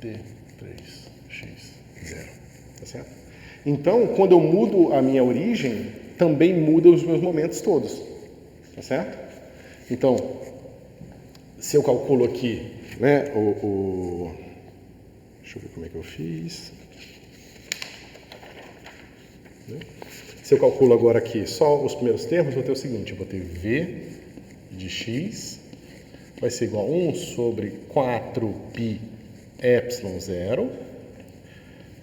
d3x0, tá certo? Então, quando eu mudo a minha origem, também muda os meus momentos todos, tá certo? Então, se eu calculo aqui, né, deixa eu ver como é que eu fiz. Se eu calculo agora aqui só os primeiros termos, vou ter o seguinte, eu vou ter v de x, vai ser igual a 1 sobre 4π ε0,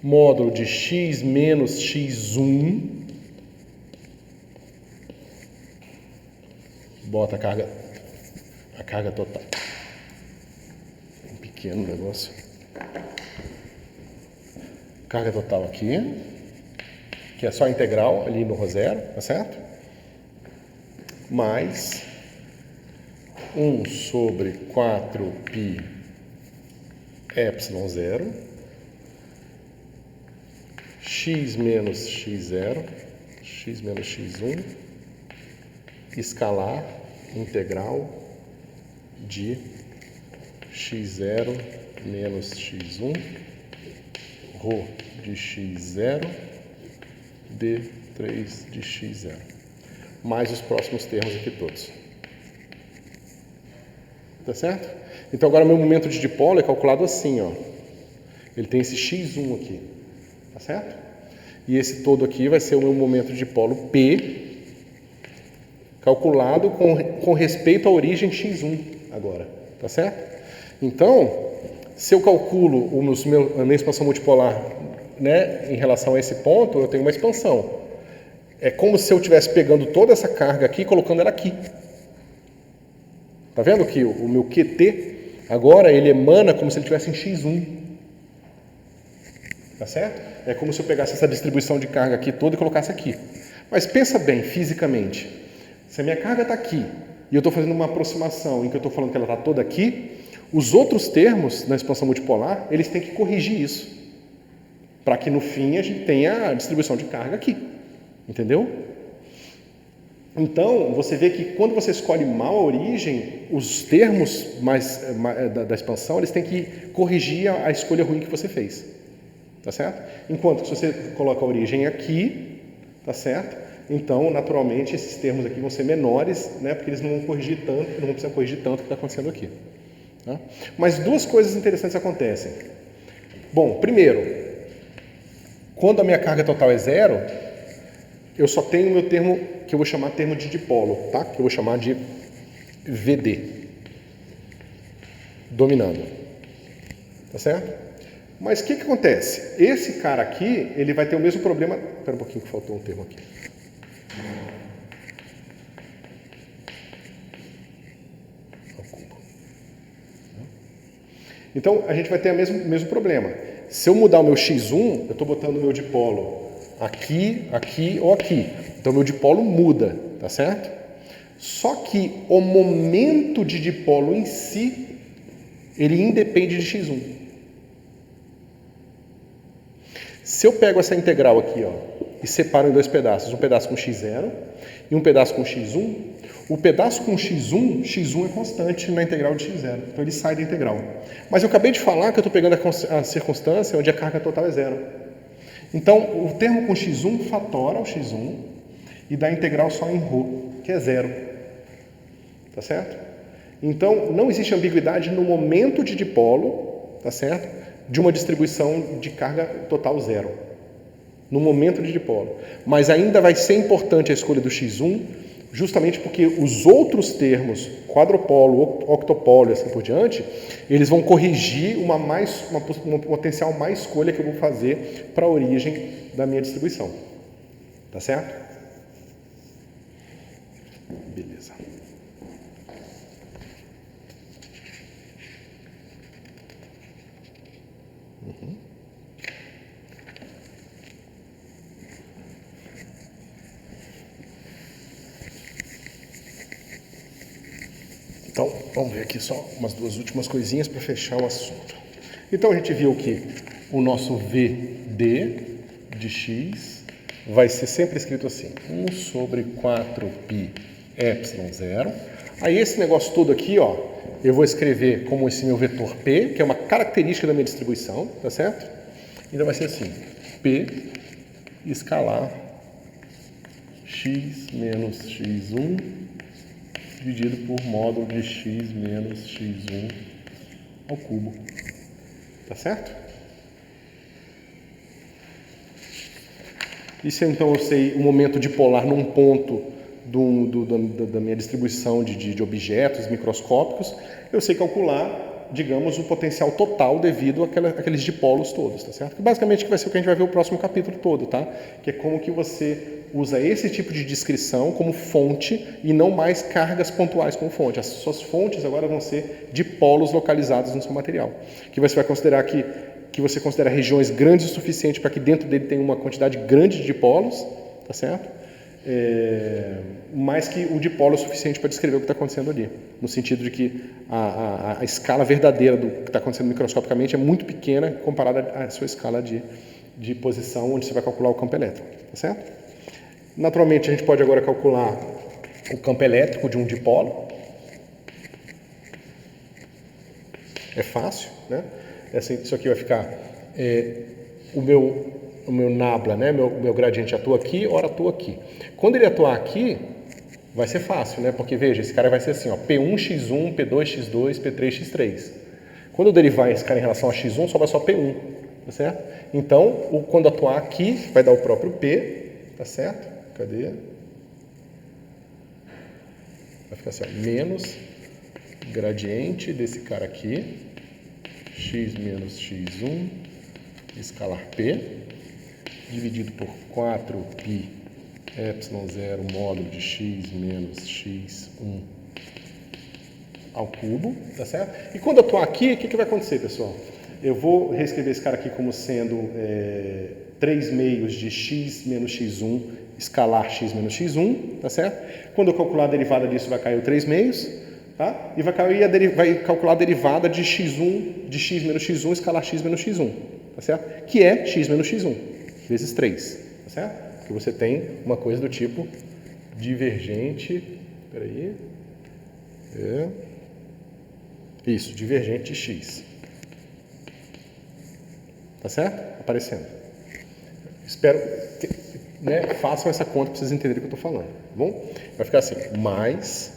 módulo de x menos x1, bota a carga total. Um pequeno negócio. Carga total aqui, que é só integral ali no ρ zero, tá certo? Mais 1 sobre 4π ε0, x menos x0, x menos x1, escalar integral de x0 menos x1, ρ de x0, d3 de x0, mais os próximos termos aqui todos. tá certo? Então agora meu momento de dipolo é calculado assim, ó. Ele tem esse x1 aqui, tá certo? E esse todo aqui vai ser o meu momento de dipolo P, calculado com respeito à origem x1 agora, tá certo? Então, se eu calculo a minha expansão multipolar, né, em relação a esse ponto, eu tenho uma expansão. É como se eu estivesse pegando toda essa carga aqui e colocando ela aqui. Tá vendo que o meu QT, agora, ele emana como se ele estivesse em x1. Tá certo? É como se eu pegasse essa distribuição de carga aqui toda e colocasse aqui. Mas pensa bem, fisicamente. Se a minha carga está aqui e eu estou fazendo uma aproximação em que eu estou falando que ela está toda aqui, os outros termos na expansão multipolar, eles têm que corrigir isso. Para que no fim a gente tenha a distribuição de carga aqui. Entendeu? Então, você vê que quando você escolhe mal a origem, os termos da expansão, eles têm que corrigir a escolha ruim que você fez. Tá certo? Enquanto que se você coloca a origem aqui, tá certo? Então, naturalmente, esses termos aqui vão ser menores, né? Porque eles não vão corrigir tanto, não vão precisar corrigir tanto o que está acontecendo aqui. Tá? Mas duas coisas interessantes acontecem. Bom, primeiro, quando a minha carga total é zero, eu só tenho o meu termo, que eu vou chamar termo de dipolo, tá? Que eu vou chamar de VD, dominando. Tá certo? Mas o que acontece? Esse cara aqui, ele vai ter o mesmo problema... Espera um pouquinho que faltou um termo aqui. Então, a gente vai ter o mesmo problema. Se eu mudar o meu x1, eu estou botando o meu dipolo aqui, aqui ou aqui. Então, meu dipolo muda, tá certo? Só que o momento de dipolo em si, ele independe de x1. Se eu pego essa integral aqui, ó, e separo em dois pedaços, um pedaço com x0 e um pedaço com x1, o pedaço com x1 é constante na integral de x0, então ele sai da integral. Mas eu acabei de falar que eu estou pegando a circunstância onde a carga total é zero. Então, o termo com x1 fatora o x1 e dá a integral só em ρ, que é zero. Tá certo? Então, não existe ambiguidade no momento de dipolo, tá certo? De uma distribuição de carga total zero, no momento de dipolo. Mas ainda vai ser importante a escolha do x1, justamente porque os outros termos, quadrupolo, octopolo e assim por diante, eles vão corrigir uma potencial má escolha que eu vou fazer para a origem da minha distribuição. Tá certo? Beleza. Então, vamos ver aqui só umas duas últimas coisinhas para fechar o assunto. Então, a gente viu que o nosso VD de x vai ser sempre escrito assim, 1 sobre 4π ε0. Aí, esse negócio todo aqui, ó, eu vou escrever como esse meu vetor P, que é uma característica da minha distribuição, tá certo? Então, vai ser assim, P escalar x menos x1 dividido por módulo de x menos x1 ao cubo. Tá certo? E se então eu sei o momento dipolar num ponto da minha distribuição de objetos microscópicos, eu sei calcular, digamos, o potencial total devido àqueles dipolos todos, tá certo? Que basicamente vai ser o que a gente vai ver no próximo capítulo todo, tá? Que é como que você usa esse tipo de descrição como fonte e não mais cargas pontuais como fonte. As suas fontes agora vão ser dipolos localizados no seu material. Que você vai considerar que você considera regiões grandes o suficiente para que dentro dele tenha uma quantidade grande de dipolos, tá certo? Mais que o dipolo é suficiente para descrever o que está acontecendo ali. No sentido de que a escala verdadeira do que está acontecendo microscopicamente é muito pequena comparada à sua escala de posição onde você vai calcular o campo elétrico, tá certo? Naturalmente, a gente pode agora calcular o campo elétrico de um dipolo. É fácil, né? Isso aqui vai ficar o meu nabla, né? Meu gradiente atua aqui, ora atua aqui. Quando ele atuar aqui, vai ser fácil, né? Porque, veja, esse cara vai ser assim, ó, P1x1, P2x2, P3x3. Quando eu derivar esse cara em relação a x1, sobra só P1, tá certo? Então, quando atuar aqui, vai dar o próprio P, tá certo? Cadê? Vai ficar assim, ó, menos gradiente desse cara aqui, x menos x1, escalar P, dividido por 4π ε0 módulo de x menos x1 ao cubo, tá certo? E quando eu atuar aqui, o que vai acontecer, pessoal? Eu vou reescrever esse cara aqui como sendo 3 meios de x menos x1 escalar x menos x1, tá certo? Quando eu calcular a derivada disso, vai cair o 3 meios, tá? E vai calcular a derivada de x1, de x menos x1 escalar x menos x1, tá certo? Que é x menos x1, vezes 3, tá certo? Que você tem uma coisa do tipo divergente, peraí, isso, divergente de x, tá certo? Aparecendo. Espero que, né, façam essa conta para vocês entenderem o que eu estou falando, tá bom? Vai ficar assim, mais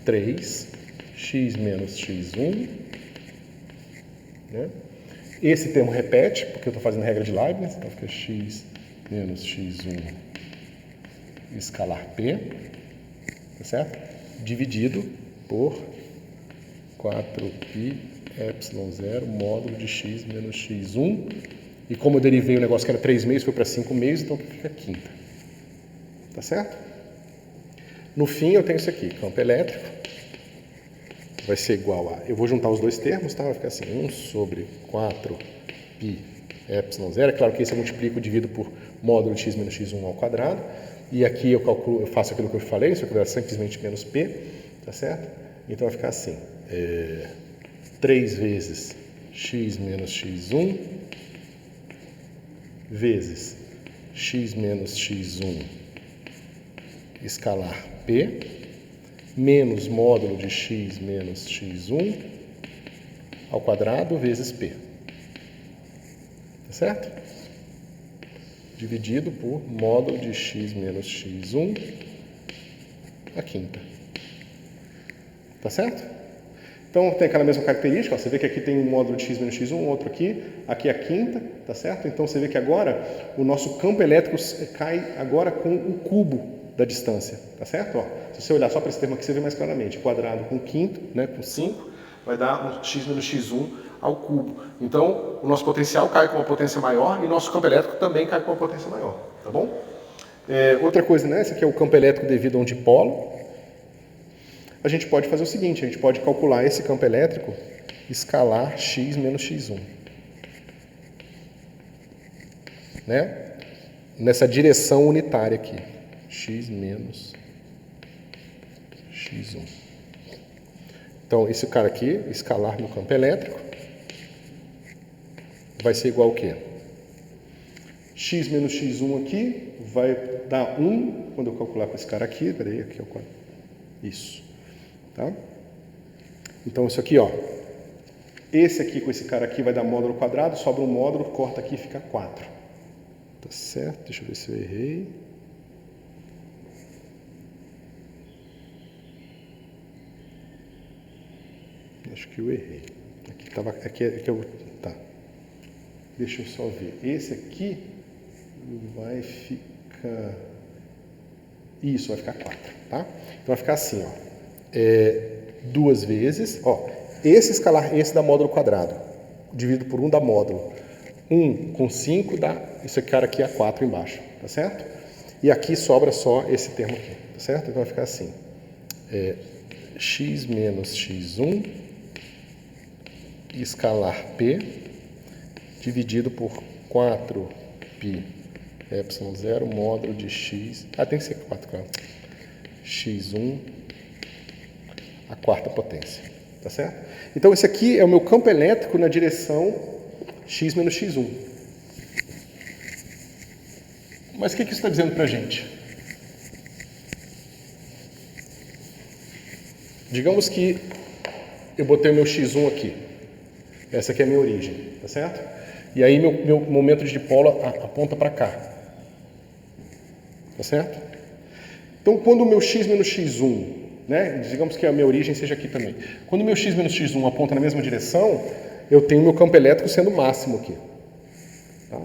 3x menos x1, né? Esse termo repete, porque eu estou fazendo regra de Leibniz, então fica x menos x1 escalar P, tá certo? Dividido por 4π ε0 módulo de x menos x1. E como eu derivei o negócio que era 3 meios, foi para 5 meios, então fica quinta. Tá certo? No fim eu tenho isso aqui, campo elétrico, vai ser igual a... Eu vou juntar os dois termos, tá? Vai ficar assim, 1 sobre 4π ε0. É claro que esse eu multiplico, divido por módulo de x menos x1 ao quadrado. E aqui eu faço aquilo que eu falei, isso aqui é simplesmente menos p, tá certo? Então vai ficar assim, 3 vezes x menos x1 vezes x menos x1 escalar p menos módulo de x menos x1 ao quadrado vezes p. Tá certo? Dividido por módulo de x menos x1 a quinta. Tá certo? Então tem aquela mesma característica, ó, você vê que aqui tem um módulo de x menos x1, outro aqui é a quinta, tá certo? Então você vê que agora o nosso campo elétrico cai agora com o cubo da distância, tá certo? Ó, se você olhar só para esse termo aqui, você vê mais claramente, quadrado com quinto, né, com 5, vai dar um x menos x1 ao cubo. Então o nosso potencial cai com uma potência maior e o nosso campo elétrico também cai com uma potência maior, tá bom? Outra coisa, né, esse aqui é o campo elétrico devido a um dipolo. A gente pode fazer o seguinte, a gente pode calcular esse campo elétrico escalar x menos x1. Né? Nessa direção unitária aqui, x menos x1. Então, esse cara aqui, escalar no campo elétrico, vai ser igual ao quê? X menos x1 aqui vai dar 1, quando eu calcular com esse cara aqui, peraí, aqui é o quadrado. Isso. Tá? Então, isso aqui, ó. Esse aqui com esse cara aqui vai dar módulo quadrado, sobra um módulo, corta aqui e fica 4. Tá certo? Deixa eu ver se eu errei. Acho que eu errei. Aqui tava, tá. Deixa eu só ver. Esse aqui vai ficar... Isso, vai ficar 4, tá? Então vai ficar assim, ó. 2 vezes, ó, esse escalar, esse dá módulo quadrado, dividido por 1 dá módulo. 1 com 5 dá, esse cara aqui é 4 embaixo, tá certo? E aqui sobra só esse termo aqui, tá certo? Então vai ficar assim, x menos x1 escalar p dividido por 4π ε0 módulo de x, tem que ser 4, claro, x1 a quarta potência, tá certo? Então esse aqui é o meu campo elétrico na direção x menos x1. Mas o que isso está dizendo para a gente? Digamos que eu botei o meu x1 aqui. Essa aqui é a minha origem, tá certo? E aí meu momento de dipolo aponta para cá. Tá certo? Então, quando o meu x menos x1, né, digamos que a minha origem seja aqui também. Quando o meu x menos x1 aponta na mesma direção, eu tenho o meu campo elétrico sendo máximo aqui. Tá?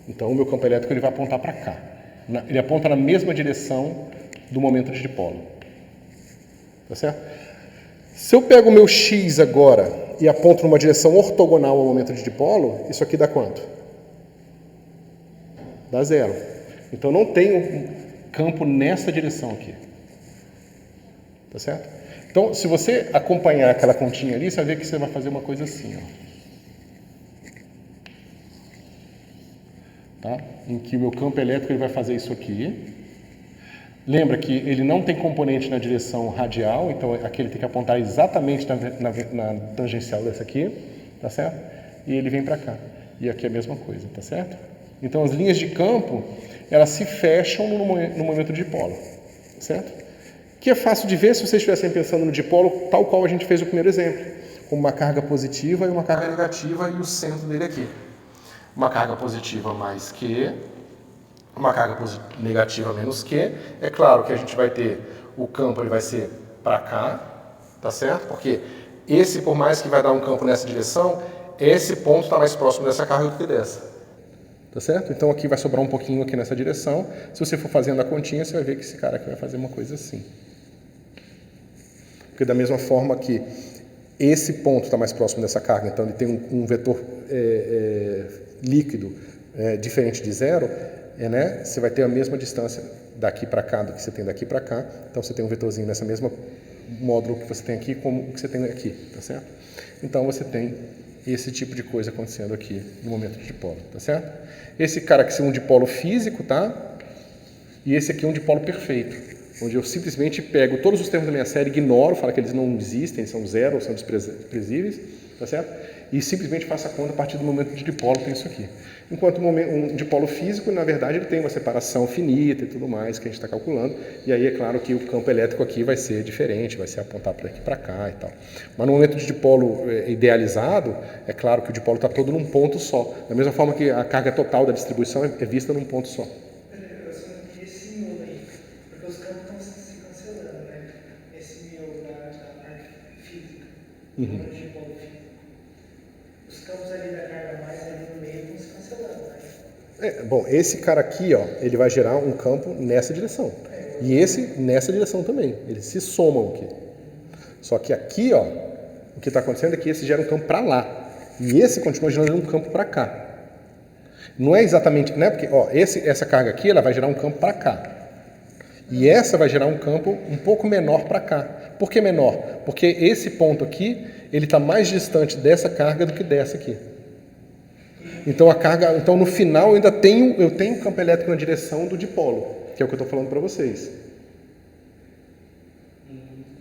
Então, o meu campo elétrico ele vai apontar para cá. Ele aponta na mesma direção do momento de dipolo. Tá certo? Se eu pego o meu x agora e aponto numa direção ortogonal ao momento de dipolo, isso aqui dá quanto? Dá 0. Então, não tenho campo nessa direção aqui. Tá certo? Então, se você acompanhar aquela continha ali, você vai ver que você vai fazer uma coisa assim, ó. Tá? Em que o meu campo elétrico ele vai fazer isso aqui. Lembra que ele não tem componente na direção radial, então aqui ele tem que apontar exatamente na tangencial dessa aqui, tá certo? E ele vem para cá. E aqui é a mesma coisa, tá certo? Então as linhas de campo, elas se fecham no momento de dipolo, tá certo? Que é fácil de ver se vocês estivessem pensando no dipolo tal qual a gente fez o primeiro exemplo, com uma carga positiva e uma carga negativa e o centro dele aqui. Uma carga positiva mais Q, uma carga negativa menos Q. É claro que a gente vai ter o campo, ele vai ser para cá, tá certo? Porque esse, por mais que vai dar um campo nessa direção, esse ponto está mais próximo dessa carga do que dessa. Tá certo? Então aqui vai sobrar um pouquinho aqui nessa direção. Se você for fazendo a continha, você vai ver que esse cara aqui vai fazer uma coisa assim. Porque da mesma forma que esse ponto está mais próximo dessa carga, então ele tem um vetor líquido diferente de 0, né? Você vai ter a mesma distância daqui para cá do que você tem daqui para cá. Então você tem um vetorzinho nessa mesma módulo que você tem aqui como o que você tem aqui, tá certo? Então você tem esse tipo de coisa acontecendo aqui no momento de dipolo, tá certo? Esse cara aqui é um dipolo físico, tá? E esse aqui é um dipolo perfeito, onde eu simplesmente pego todos os termos da minha série, ignoro, falo que eles não existem, são zero, são desprezíveis, tá certo? E simplesmente faço a conta a partir do momento de dipolo, tem isso aqui. Enquanto um dipolo físico, na verdade, ele tem uma separação finita e tudo mais que a gente está calculando, e aí é claro que o campo elétrico aqui vai ser diferente, vai ser apontar para aqui para cá e tal. Mas no momento de dipolo idealizado, é claro que o dipolo está todo num ponto só, da mesma forma que a carga total da distribuição é vista num ponto só. Esse miolo aí, porque os campos estão se cancelando, né? Esse miolo da parte física, do dipolo físico. Os campos ali da carga mais ali no meio estão se cancelando, né? Bom, esse cara aqui, ó, ele vai gerar um campo nessa direção. E esse nessa direção também. Eles se somam aqui. Só que aqui, ó, o que está acontecendo é que esse gera um campo para lá. E esse continua gerando um campo para cá. Não é exatamente, né? Porque, ó, essa carga aqui, ela vai gerar um campo para cá. E essa vai gerar um campo um pouco menor para cá. Por que menor? Porque esse ponto aqui, ele está mais distante dessa carga do que dessa aqui. Então a carga, então no final eu tenho campo elétrico na direção do dipolo, que é o que eu estou falando para vocês.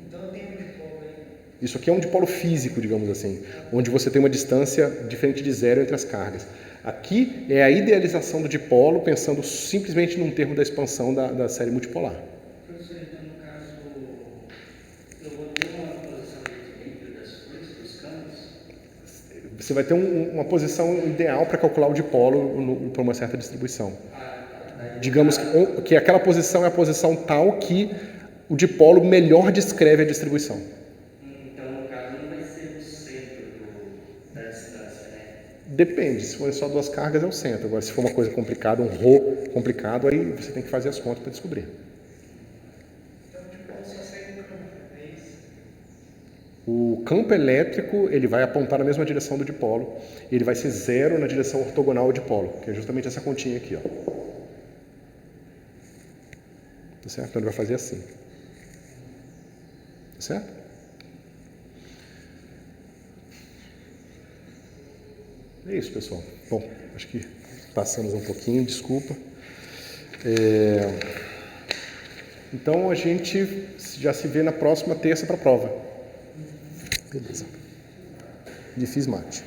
Então eu tenho um dipolo aí. Isso aqui é um dipolo físico, digamos assim, onde você tem uma distância diferente de zero entre as cargas. Aqui é a idealização do dipolo, pensando simplesmente num termo da expansão da série multipolar. Professor, então no caso, eu vou ter uma posição de equilíbrio das coisas, dos campos? Você vai ter uma posição ideal para calcular o dipolo para uma certa distribuição. Digamos que aquela posição é a posição tal que o dipolo melhor descreve a distribuição. Então, no caso, não vai ser o centro da distância, né? Depende, se for só duas cargas é o centro. Agora, se for uma coisa complicada, um ρ complicado, aí você tem que fazer as contas para descobrir. Então o dipolo só segue no campo, é isso? O campo elétrico ele vai apontar na mesma direção do dipolo e ele vai ser zero na direção ortogonal ao dipolo, que é justamente essa continha aqui, ó. Tá certo? Então ele vai fazer assim. Tá certo? É isso, pessoal. Bom, acho que passamos um pouquinho, desculpa. Então a gente já se vê na próxima terça para a prova. Beleza. De FISMAT.